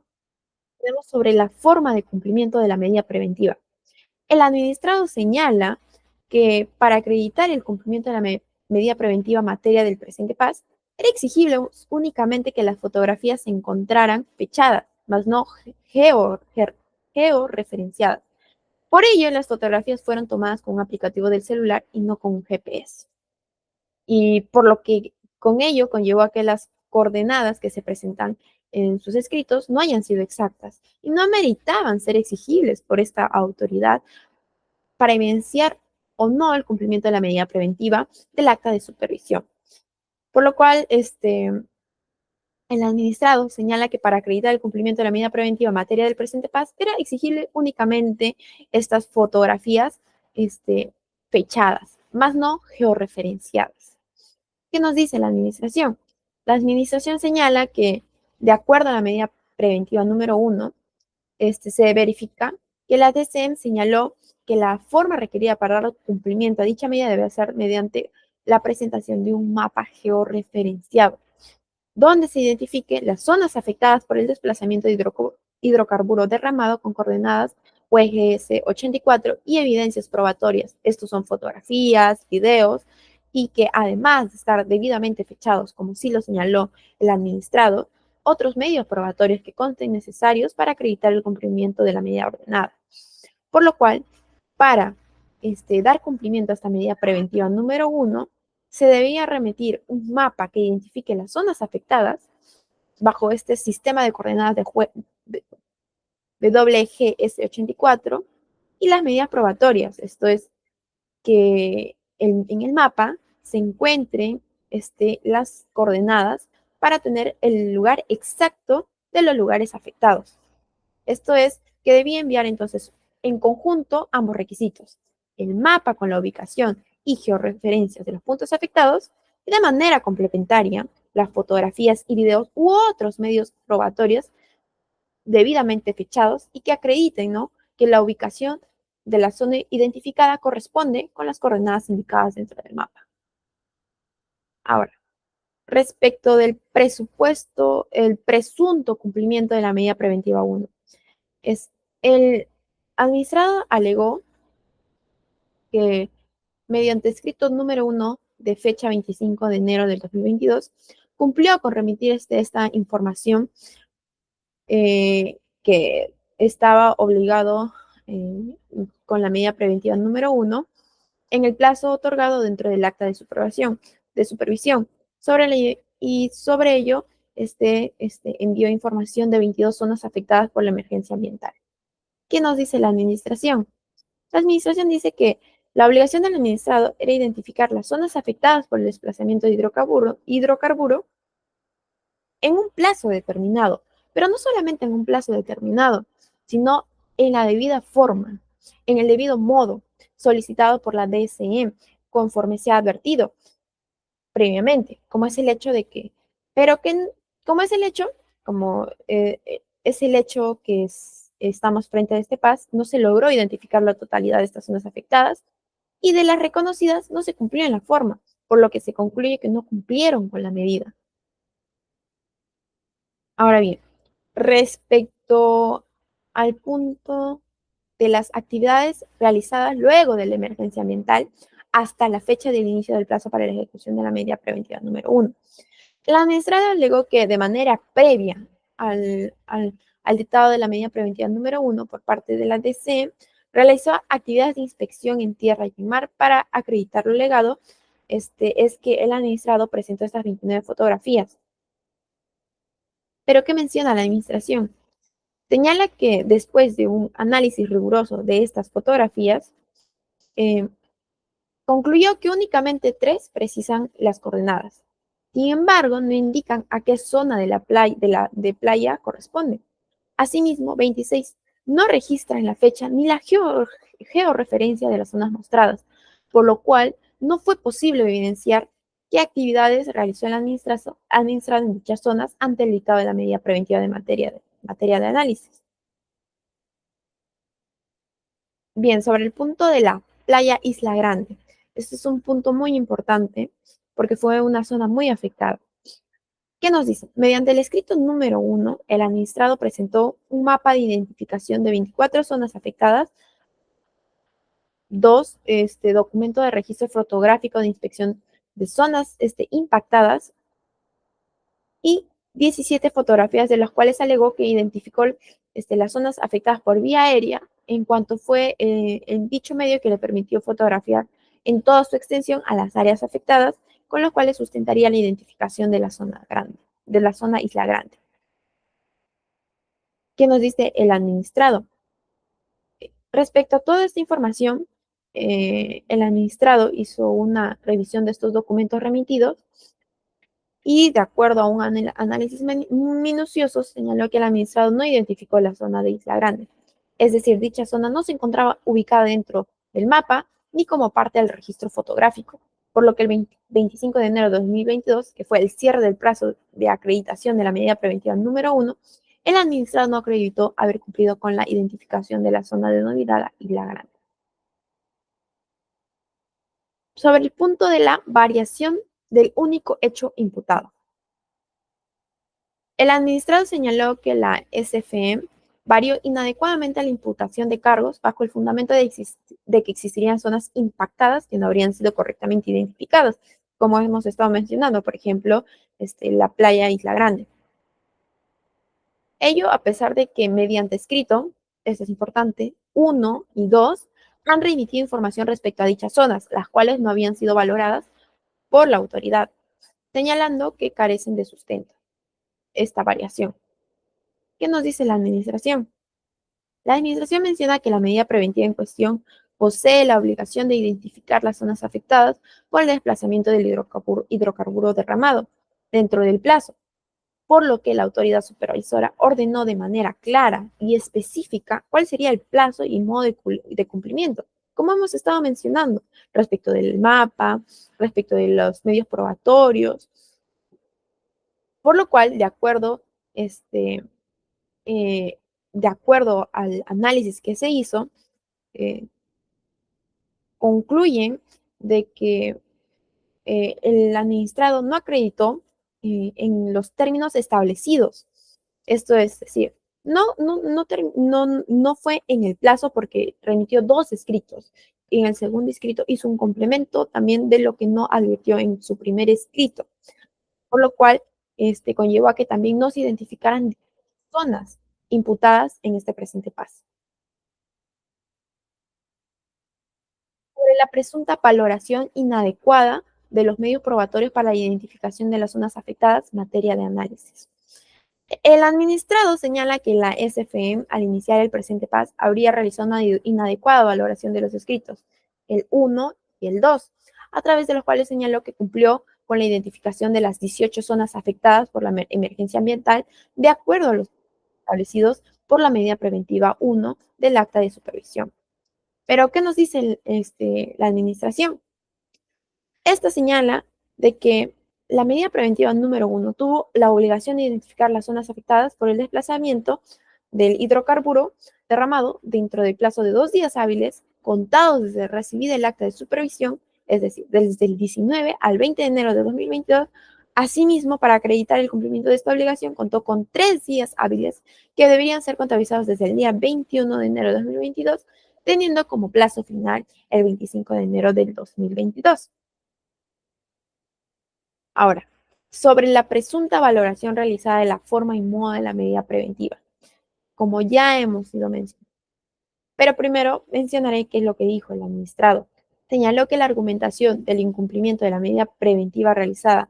tenemos sobre la forma de cumplimiento de la medida preventiva. El administrado señala que para acreditar el cumplimiento de la medida preventiva en materia del presente PAS, era exigible únicamente que las fotografías se encontraran fechadas, mas no georreferenciadas. Por ello, las fotografías fueron tomadas con un aplicativo del celular y no con un GPS. Y por lo que con ello conllevó a que las coordenadas que se presentan en sus escritos no hayan sido exactas y no meritaban ser exigibles por esta autoridad para evidenciar o no el cumplimiento de la medida preventiva del acta de supervisión. Por lo cual, el administrado señala que para acreditar el cumplimiento de la medida preventiva en materia del presente PAS era exigible únicamente estas fotografías fechadas, más no georreferenciadas. ¿Qué nos dice la administración? La administración señala que, de acuerdo a la medida preventiva número 1, se verifica que la DCM señaló que la forma requerida para dar cumplimiento a dicha medida debe ser mediante la presentación de un mapa georreferenciado, donde se identifique las zonas afectadas por el desplazamiento de hidrocarburo derramado con coordenadas UEGS 84 y evidencias probatorias. Estos son fotografías, videos, y que además de estar debidamente fechados, como sí lo señaló el administrado, otros medios probatorios que consten necesarios para acreditar el cumplimiento de la medida ordenada. Por lo cual, para dar cumplimiento a esta medida preventiva número 1, se debía remitir un mapa que identifique las zonas afectadas bajo este sistema de coordenadas de WGS84 y las medidas probatorias, esto es, que en el mapa se encuentren las coordenadas para tener el lugar exacto de los lugares afectados. Esto es, que debía enviar entonces en conjunto ambos requisitos, el mapa con la ubicación y georreferencias de los puntos afectados, y de manera complementaria, las fotografías y videos u otros medios probatorios debidamente fechados y que acrediten, ¿no?, que la ubicación de la zona identificada corresponde con las coordenadas indicadas dentro del mapa. Ahora, respecto del presupuesto, el presunto cumplimiento de la medida preventiva 1, el administrado alegó que mediante escrito número 1 de fecha 25 de enero del 2022, cumplió con remitir esta información que estaba obligado con la medida preventiva número 1 en el plazo otorgado dentro del acta de supervisión. Sobre ello, envió información de 22 zonas afectadas por la emergencia ambiental. ¿Qué nos dice la administración? La administración dice que la obligación del administrado era identificar las zonas afectadas por el desplazamiento de hidrocarburo en un plazo determinado, pero no solamente en un plazo determinado, sino en la debida forma, en el debido modo solicitado por la DSM, conforme se ha advertido previamente, como es el hecho de que, pero que, como es el hecho, como es el hecho que estamos frente a este PAS, no se logró identificar la totalidad de estas zonas afectadas y de las reconocidas no se cumplió en la forma, por lo que se concluye que no cumplieron con la medida. Ahora bien, respecto al punto de las actividades realizadas luego de la emergencia ambiental hasta la fecha del inicio del plazo para la ejecución de la medida preventiva número 1. La administradora alegó que de manera previa al dictado de la medida preventiva número 1 por parte de la DC, realizó actividades de inspección en tierra y en mar para acreditar lo legado. Es que el administrado presentó estas 29 fotografías. ¿Pero qué menciona la administración? Señala que después de un análisis riguroso de estas fotografías, concluyó que únicamente 3 precisan las coordenadas. Sin embargo, no indican a qué zona de playa corresponde. Asimismo, 26 no registran la fecha ni la georreferencia de las zonas mostradas, por lo cual no fue posible evidenciar qué actividades realizó el administrado en dichas zonas ante el dictado de la medida preventiva de materia de análisis. Bien, sobre el punto de la playa Isla Grande. Este es un punto muy importante porque fue una zona muy afectada. ¿Qué nos dice? Mediante el escrito número 1, el administrado presentó un mapa de identificación de 24 zonas afectadas, 2 documento de registro fotográfico de inspección de zonas impactadas y 17 fotografías, de las cuales alegó que identificó las zonas afectadas por vía aérea, en cuanto fue en dicho medio que le permitió fotografiar en toda su extensión a las áreas afectadas, con lo cual sustentaría la identificación de la zona grande, de la zona Isla Grande. ¿Qué nos dice el administrado? Respecto a toda esta información, el administrado hizo una revisión de estos documentos remitidos y, de acuerdo a un análisis minucioso, señaló que el administrado no identificó la zona de Isla Grande. Es decir, dicha zona no se encontraba ubicada dentro del mapa ni como parte del registro fotográfico, por lo que el 25 de enero de 2022, que fue el cierre del plazo de acreditación de la medida preventiva número 1, el administrado no acreditó haber cumplido con la identificación de la zona denominada Isla Grande. Sobre el punto de la variación del único hecho imputado. El administrado señaló que la SFM varió inadecuadamente la imputación de cargos bajo el fundamento de que existirían zonas impactadas que no habrían sido correctamente identificadas, como hemos estado mencionando, por ejemplo, la playa Isla Grande. Ello a pesar de que mediante escrito, esto es importante, 1 y 2 han remitido información respecto a dichas zonas, las cuales no habían sido valoradas por la autoridad, señalando que carecen de sustento esta variación. ¿Qué nos dice la administración? La administración menciona que la medida preventiva en cuestión posee la obligación de identificar las zonas afectadas por el desplazamiento del hidrocarburo derramado dentro del plazo, por lo que la autoridad supervisora ordenó de manera clara y específica cuál sería el plazo y modo de cumplimiento, como hemos estado mencionando, respecto del mapa, respecto de los medios probatorios, por lo cual, de acuerdo al análisis que se hizo, concluyen de que el administrado no acreditó en los términos establecidos. Esto es decir, no fue en el plazo porque remitió 2 escritos. Y en el segundo escrito hizo un complemento también de lo que no advirtió en su primer escrito, por lo cual conllevó a que también no se identificaran zonas imputadas en este presente paso. sobre la presunta valoración inadecuada de los medios probatorios para la identificación de las zonas afectadas, materia de análisis. El administrado señala que la SFM, al iniciar el presente PAS, habría realizado una inadecuada valoración de los escritos, el 1 y el 2, a través de los cuales señaló que cumplió con la identificación de las 18 zonas afectadas por la emergencia ambiental, de acuerdo a los establecidos por la medida preventiva 1 del acta de supervisión. Pero, ¿qué nos dice la administración? Esta señala de que la medida preventiva número 1 tuvo la obligación de identificar las zonas afectadas por el desplazamiento del hidrocarburo derramado dentro del plazo de 2 días hábiles contados desde recibir el acta de supervisión, es decir, desde el 19 al 20 de enero de 2022. Asimismo, para acreditar el cumplimiento de esta obligación, contó con 3 días hábiles que deberían ser contabilizados desde el día 21 de enero de 2022, teniendo como plazo final el 25 de enero del 2022. Ahora, sobre la presunta valoración realizada de la forma y modo de la medida preventiva, como ya hemos ido mencionando. Pero primero mencionaré qué es lo que dijo el administrado. Señaló que la argumentación del incumplimiento de la medida preventiva realizada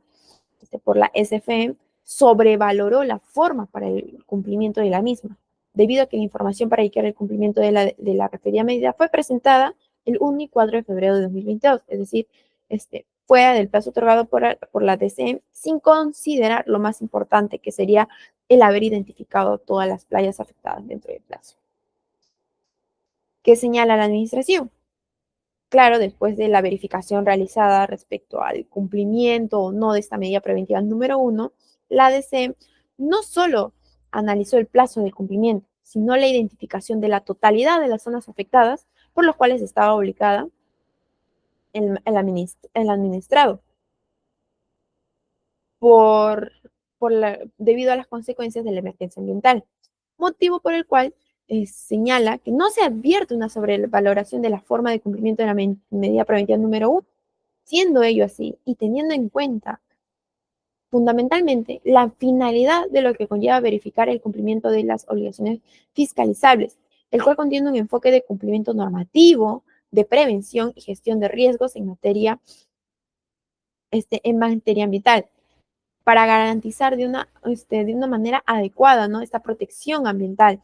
por la SFM sobrevaloró la forma para el cumplimiento de la misma, debido a que la información para indicar el cumplimiento de la referida medida fue presentada el 1 y 4 de febrero de 2022, es decir, fuera del plazo otorgado por la DCM, sin considerar lo más importante, que sería el haber identificado todas las playas afectadas dentro del plazo. ¿Qué señala la administración? Claro, después de la verificación realizada respecto al cumplimiento o no de esta medida preventiva número 1, la ADC no solo analizó el plazo de cumplimiento, sino la identificación de la totalidad de las zonas afectadas por las cuales estaba obligada el administrado debido a las consecuencias de la emergencia ambiental, motivo por el cual señala que no se advierte una sobrevaloración de la forma de cumplimiento de la medida preventiva número 1, siendo ello así y teniendo en cuenta fundamentalmente la finalidad de lo que conlleva verificar el cumplimiento de las obligaciones fiscalizables, el cual contiene un enfoque de cumplimiento normativo, de prevención y gestión de riesgos en materia ambiental, para garantizar de una manera adecuada, ¿no?, esta protección ambiental.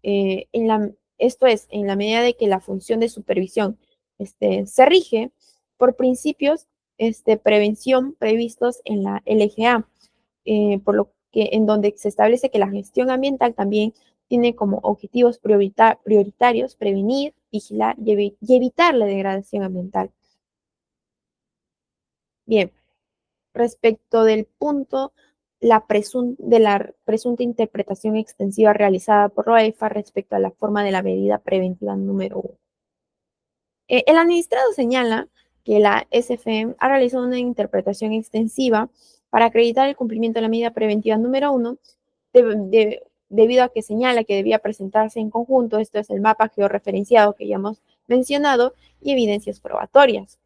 Esto es, en la medida de que la función de supervisión se rige por principios de prevención previstos en la LGA, por lo que en donde se establece que la gestión ambiental también tiene como objetivos prioritarios prevenir, vigilar y evitar la degradación ambiental. Bien, respecto del punto de la presunta interpretación extensiva realizada por la OEFA respecto a la forma de la medida preventiva número 1. El administrado señala que la SFM ha realizado una interpretación extensiva para acreditar el cumplimiento de la medida preventiva número 1, debido a que señala que debía presentarse en conjunto, esto es el mapa georreferenciado que ya hemos mencionado, y evidencias probatorias.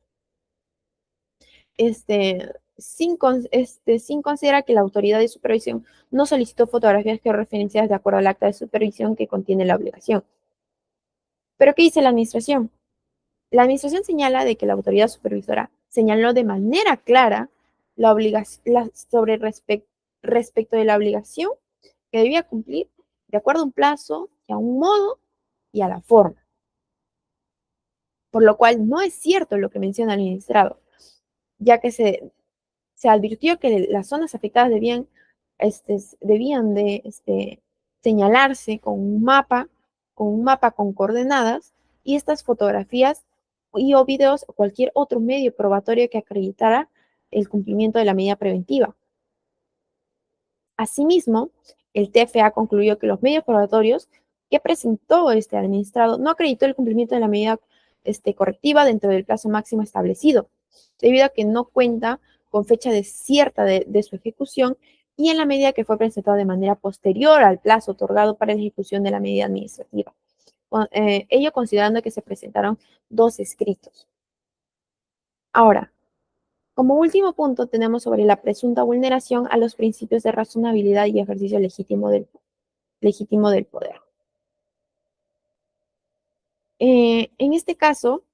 Sin considerar que la autoridad de supervisión no solicitó fotografías georreferenciadas de acuerdo al acta de supervisión que contiene la obligación. ¿Pero qué dice la administración? La administración señala de que la autoridad supervisora señaló de manera clara la obligación respecto de la obligación que debía cumplir de acuerdo a un plazo, y a un modo y a la forma. Por lo cual no es cierto lo que menciona el administrado, ya que se advirtió que las zonas afectadas debían de señalarse con un mapa con coordenadas, y estas fotografías o videos o cualquier otro medio probatorio que acreditara el cumplimiento de la medida preventiva. Asimismo, el TFA concluyó que los medios probatorios que presentó este administrado no acreditó el cumplimiento de la medida correctiva dentro del plazo máximo establecido, debido a que no cuenta con fecha cierta de su ejecución, y en la medida que fue presentado de manera posterior al plazo otorgado para la ejecución de la medida administrativa. Ello considerando que se presentaron 2 escritos. Ahora, como último punto, tenemos sobre la presunta vulneración a los principios de razonabilidad y ejercicio legítimo del poder. En este caso,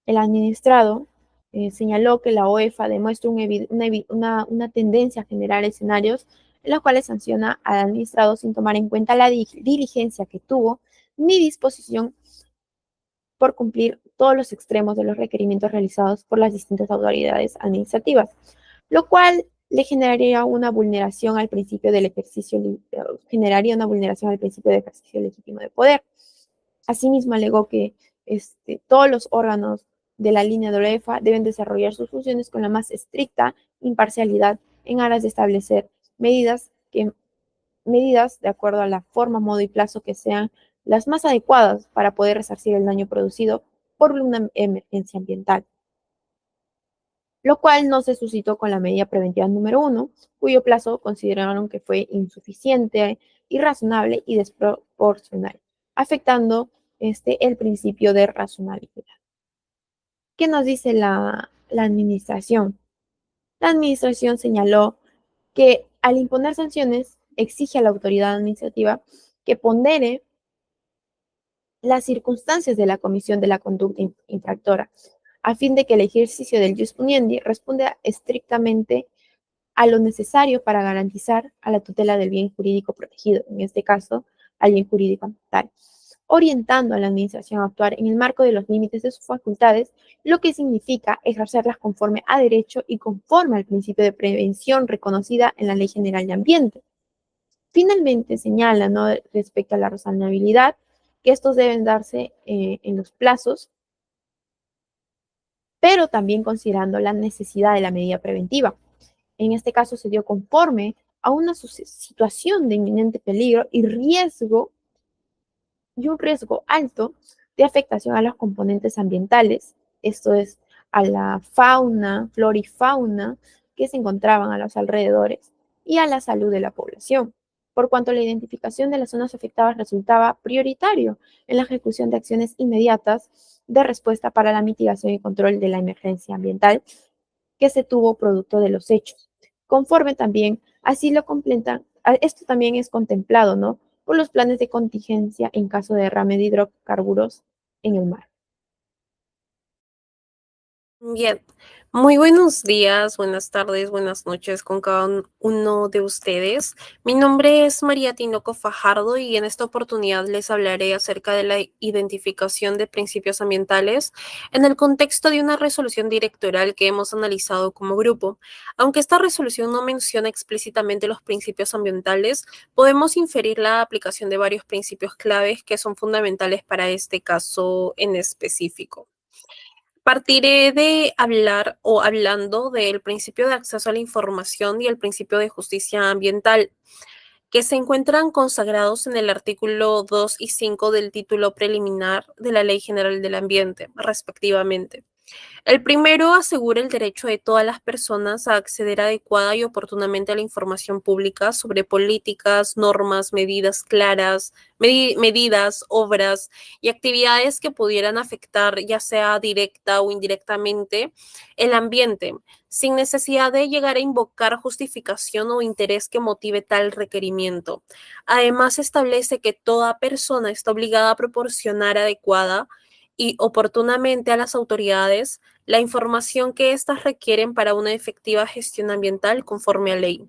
el administrado señaló que la OEFA demuestra una tendencia a generar escenarios en los cuales sanciona al administrado sin tomar en cuenta la diligencia que tuvo ni disposición por cumplir todos los extremos de los requerimientos realizados por las distintas autoridades administrativas, lo cual le generaría una vulneración al principio del ejercicio, legítimo de poder. Asimismo, alegó que todos los órganos de la línea de OEFA deben desarrollar sus funciones con la más estricta imparcialidad en aras de establecer medidas de acuerdo a la forma, modo y plazo que sean las más adecuadas para poder resarcir el daño producido por una emergencia ambiental, lo cual no se suscitó con la medida preventiva número 1, cuyo plazo consideraron que fue insuficiente, irrazonable y desproporcional, afectando el principio de razonabilidad. ¿Qué nos dice la administración? La administración señaló que al imponer sanciones exige a la autoridad administrativa que pondere las circunstancias de la comisión de la conducta infractora, a fin de que el ejercicio del jus puniendi responda estrictamente a lo necesario para garantizar a la tutela del bien jurídico protegido, en este caso, al bien jurídico ambiental, orientando a la administración a actuar en el marco de los límites de sus facultades, lo que significa ejercerlas conforme a derecho y conforme al principio de prevención reconocida en la Ley General de Ambiente. Finalmente, señala, ¿no?, respecto a la razonabilidad, que estos deben darse en los plazos, pero también considerando la necesidad de la medida preventiva. En este caso se dio conforme a una situación de inminente peligro y un riesgo alto de afectación a los componentes ambientales, esto es, a la flora y fauna que se encontraban a los alrededores y a la salud de la población, por cuanto la identificación de las zonas afectadas resultaba prioritario en la ejecución de acciones inmediatas de respuesta para la mitigación y control de la emergencia ambiental que se tuvo producto de los hechos. Conforme también, así lo completan, esto también es contemplado, ¿no?, por los planes de contingencia en caso de derrame de hidrocarburos en el mar. Bien, muy buenos días, buenas tardes, buenas noches con cada uno de ustedes. Mi nombre es María Tinoco Fajardo y en esta oportunidad les hablaré acerca de la identificación de principios ambientales en el contexto de una resolución directoral que hemos analizado como grupo. Aunque esta resolución no menciona explícitamente los principios ambientales, podemos inferir la aplicación de varios principios claves que son fundamentales para este caso en específico. Partiré de hablando del principio de acceso a la información y el principio de justicia ambiental, que se encuentran consagrados en el artículo 2 y 5 del título preliminar de la Ley General del Ambiente, respectivamente. El primero asegura el derecho de todas las personas a acceder adecuada y oportunamente a la información pública sobre políticas, normas, medidas claras, medidas, obras y actividades que pudieran afectar, ya sea directa o indirectamente, el ambiente, sin necesidad de llegar a invocar justificación o interés que motive tal requerimiento. Además, establece que toda persona está obligada a proporcionar adecuada y oportunamente a las autoridades la información que éstas requieren para una efectiva gestión ambiental conforme a ley.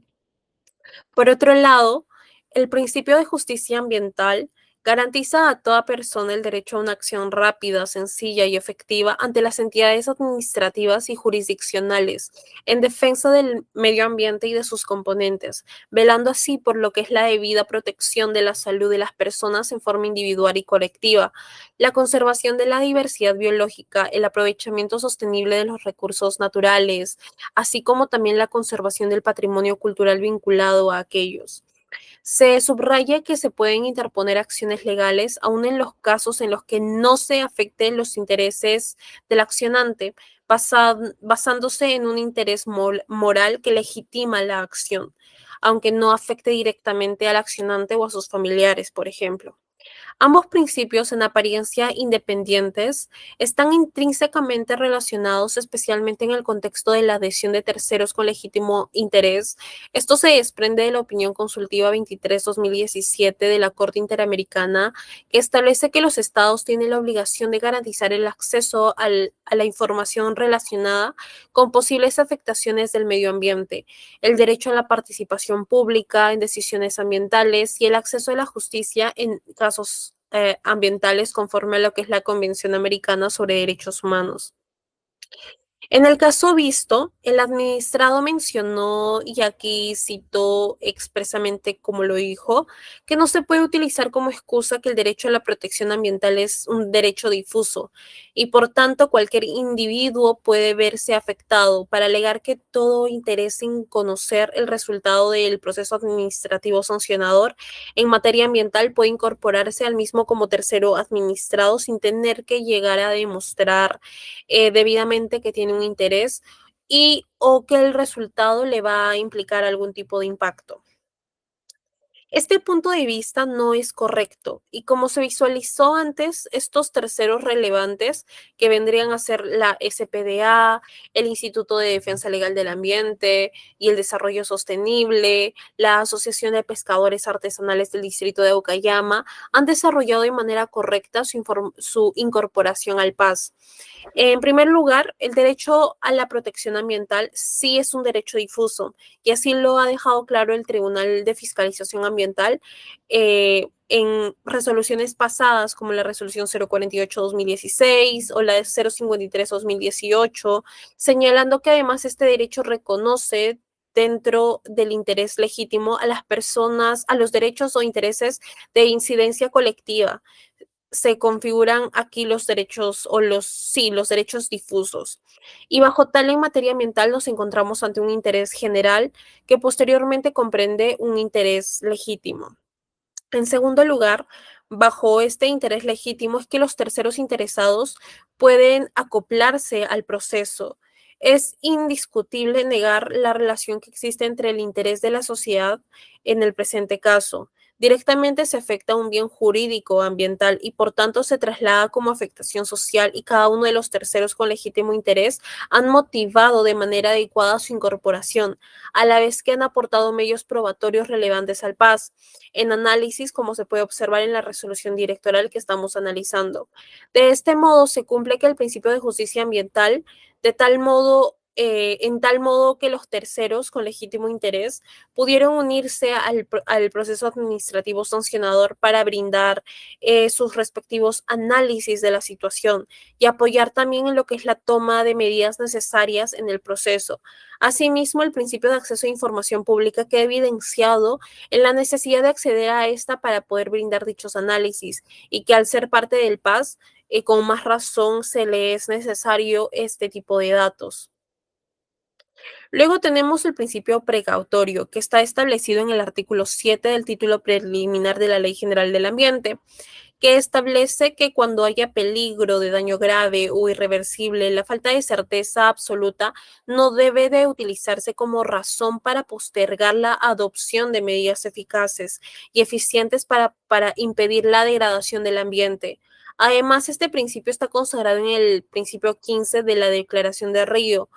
Por otro lado, el principio de justicia ambiental garantiza a toda persona el derecho a una acción rápida, sencilla y efectiva ante las entidades administrativas y jurisdiccionales en defensa del medio ambiente y de sus componentes, velando así por lo que es la debida protección de la salud de las personas en forma individual y colectiva, la conservación de la diversidad biológica, el aprovechamiento sostenible de los recursos naturales, así como también la conservación del patrimonio cultural vinculado a aquellos. Se subraya que se pueden interponer acciones legales aun en los casos en los que no se afecten los intereses del accionante, basándose en un interés moral que legitima la acción, aunque no afecte directamente al accionante o a sus familiares, por ejemplo. Ambos principios, en apariencia independientes, están intrínsecamente relacionados, especialmente en el contexto de la adhesión de terceros con legítimo interés. Esto se desprende de la opinión consultiva 23/2017 de la Corte Interamericana, que establece que los estados tienen la obligación de garantizar el acceso a la información relacionada con posibles afectaciones del medio ambiente, el derecho a la participación pública en decisiones ambientales y el acceso a la justicia en casos ambientales conforme a lo que es la Convención Americana sobre Derechos Humanos. En el caso visto, el administrado mencionó, y aquí citó expresamente como lo dijo, que no se puede utilizar como excusa que el derecho a la protección ambiental es un derecho difuso y por tanto cualquier individuo puede verse afectado para alegar que todo interés en conocer el resultado del proceso administrativo sancionador en materia ambiental puede incorporarse al mismo como tercero administrado sin tener que llegar a demostrar debidamente que tiene un interés y o que el resultado le va a implicar algún tipo de impacto. Este punto de vista no es correcto y como se visualizó antes, estos terceros relevantes que vendrían a ser la SPDA, el Instituto de Defensa Legal del Ambiente y el Desarrollo Sostenible, la Asociación de Pescadores Artesanales del Distrito de Okayama, han desarrollado de manera correcta su incorporación al PAS. En primer lugar, el derecho a la protección ambiental sí es un derecho difuso y así lo ha dejado claro el Tribunal de Fiscalización Ambiental en resoluciones pasadas como la resolución 048/2016 o la de 053/2018, señalando que además este derecho reconoce dentro del interés legítimo a las personas, a los derechos o intereses de incidencia colectiva. Se configuran aquí los derechos o los derechos difusos. Y bajo tal en materia ambiental nos encontramos ante un interés general que posteriormente comprende un interés legítimo. En segundo lugar, bajo este interés legítimo es que los terceros interesados pueden acoplarse al proceso. Es indiscutible negar la relación que existe entre el interés de la sociedad en el presente caso. Directamente se afecta un bien jurídico ambiental y por tanto se traslada como afectación social y cada uno de los terceros con legítimo interés han motivado de manera adecuada su incorporación, a la vez que han aportado medios probatorios relevantes al PAS en análisis, como se puede observar en la resolución directoral que estamos analizando. De este modo, se cumple que el principio de justicia ambiental, de tal modo, en tal modo que los terceros con legítimo interés pudieron unirse al proceso administrativo sancionador para brindar sus respectivos análisis de la situación y apoyar también en lo que es la toma de medidas necesarias en el proceso. Asimismo, el principio de acceso a información pública queda evidenciado en la necesidad de acceder a esta para poder brindar dichos análisis y que al ser parte del PAS, con más razón se le es necesario este tipo de datos. Luego tenemos el principio precautorio, que está establecido en el artículo 7 del título preliminar de la Ley General del Ambiente, que establece que cuando haya peligro de daño grave o irreversible, la falta de certeza absoluta no debe de utilizarse como razón para postergar la adopción de medidas eficaces y eficientes para impedir la degradación del ambiente. Además, este principio está consagrado en el principio 15 de la Declaración de Río,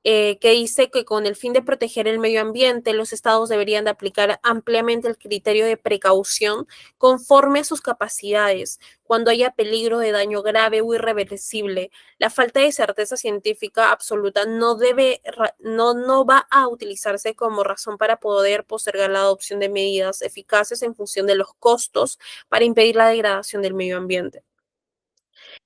que dice que con el fin de proteger el medio ambiente, los estados deberían de aplicar ampliamente el criterio de precaución conforme a sus capacidades, cuando haya peligro de daño grave o irreversible. La falta de certeza científica absoluta no va a utilizarse como razón para poder postergar la adopción de medidas eficaces en función de los costos para impedir la degradación del medio ambiente.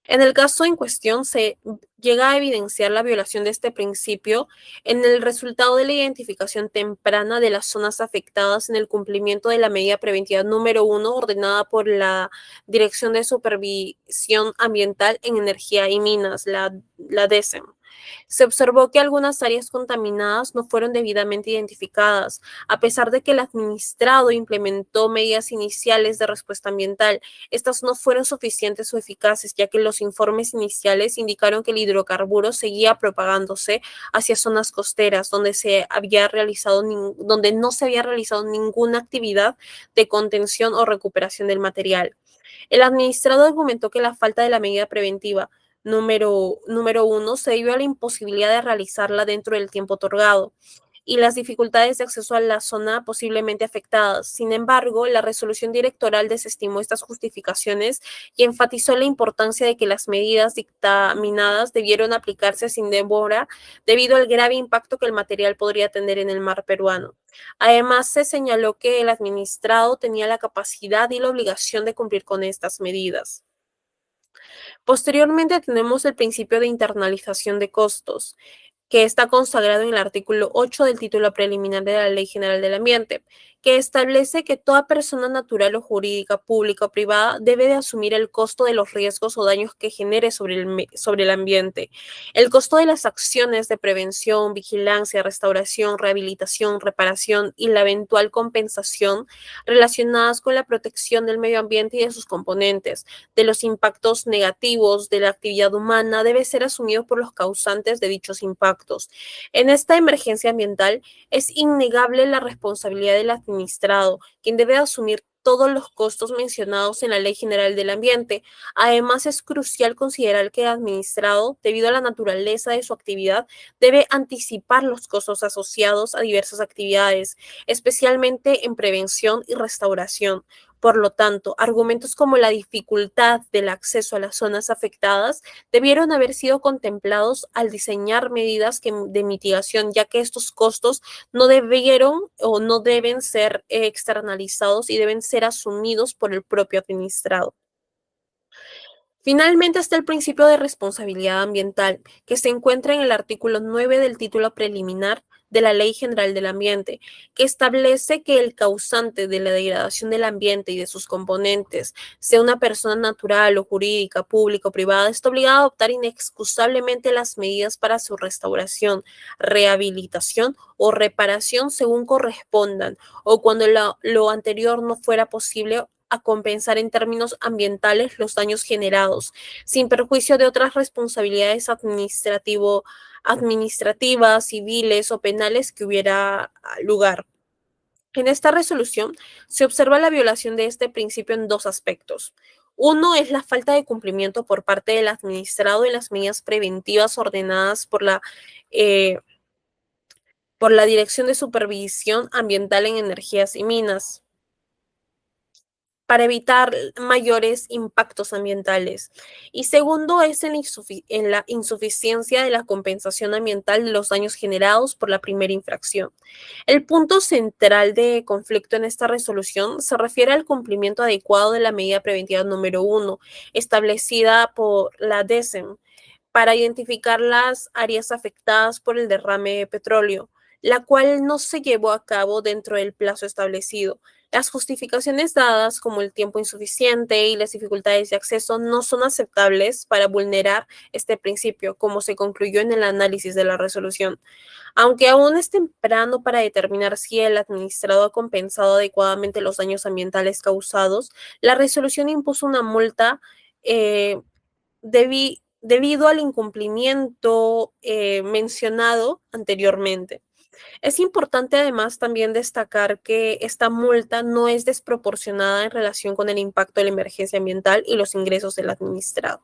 En el caso en cuestión, se llega a evidenciar la violación de este principio en el resultado de la identificación temprana de las zonas afectadas en el cumplimiento de la medida preventiva número 1 ordenada por la Dirección de Supervisión Ambiental en Energía y Minas, la DESEM. Se observó que algunas áreas contaminadas no fueron debidamente identificadas, a pesar de que el administrado implementó medidas iniciales de respuesta ambiental. Estas no fueron suficientes o eficaces, ya que los informes iniciales indicaron que el hidrocarburo seguía propagándose hacia zonas costeras, donde no se había realizado ninguna actividad de contención o recuperación del material. El administrado argumentó que la falta de la medida preventiva número 1 se debió a la imposibilidad de realizarla dentro del tiempo otorgado y las dificultades de acceso a la zona posiblemente afectadas. Sin embargo, la resolución directoral desestimó estas justificaciones y enfatizó la importancia de que las medidas dictaminadas debieron aplicarse sin demora debido al grave impacto que el material podría tener en el mar peruano. Además, se señaló que el administrado tenía la capacidad y la obligación de cumplir con estas medidas. Posteriormente tenemos el principio de internalización de costos, que está consagrado en el artículo 8 del título preliminar de la Ley General del Ambiente, que establece que toda persona natural o jurídica, pública o privada, debe de asumir el costo de los riesgos o daños que genere sobre el ambiente, el costo de las acciones de prevención, vigilancia, restauración, rehabilitación, reparación y la eventual compensación relacionadas con la protección del medio ambiente y de sus componentes, de los impactos negativos de la actividad humana, debe ser asumido por los causantes de dichos impactos. En esta emergencia ambiental es innegable la responsabilidad del administrado, quien debe asumir todos los costos mencionados en la Ley General del Ambiente. Además, es crucial considerar que el administrado, debido a la naturaleza de su actividad, debe anticipar los costos asociados a diversas actividades, especialmente en prevención y restauración. Por lo tanto, argumentos como la dificultad del acceso a las zonas afectadas debieron haber sido contemplados al diseñar medidas de mitigación, ya que estos costos no debieron o no deben ser externalizados y deben ser asumidos por el propio administrado. Finalmente está el principio de responsabilidad ambiental, que se encuentra en el artículo 9 del título preliminar de la Ley General del Ambiente, que establece que el causante de la degradación del ambiente y de sus componentes, sea una persona natural o jurídica, pública o privada, está obligado a adoptar inexcusablemente las medidas para su restauración, rehabilitación o reparación según correspondan, o cuando lo anterior no fuera posible, a compensar en términos ambientales los daños generados, sin perjuicio de otras responsabilidades administrativas, civiles o penales que hubiera lugar. En esta resolución se observa la violación de este principio en dos aspectos. Uno es la falta de cumplimiento por parte del administrado en las medidas preventivas ordenadas por la Dirección de Supervisión Ambiental en Energías y Minas, para evitar mayores impactos ambientales. Y segundo es en la insuficiencia de la compensación ambiental de los daños generados por la primera infracción. El punto central de conflicto en esta resolución se refiere al cumplimiento adecuado de la medida preventiva número 1, establecida por la DECEM, para identificar las áreas afectadas por el derrame de petróleo, la cual no se llevó a cabo dentro del plazo establecido. Las justificaciones dadas, como el tiempo insuficiente y las dificultades de acceso, no son aceptables para vulnerar este principio, como se concluyó en el análisis de la resolución. Aunque aún es temprano para determinar si el administrado ha compensado adecuadamente los daños ambientales causados, la resolución impuso una multa debido al incumplimiento mencionado anteriormente. Es importante además también destacar que esta multa no es desproporcionada en relación con el impacto de la emergencia ambiental y los ingresos del administrado.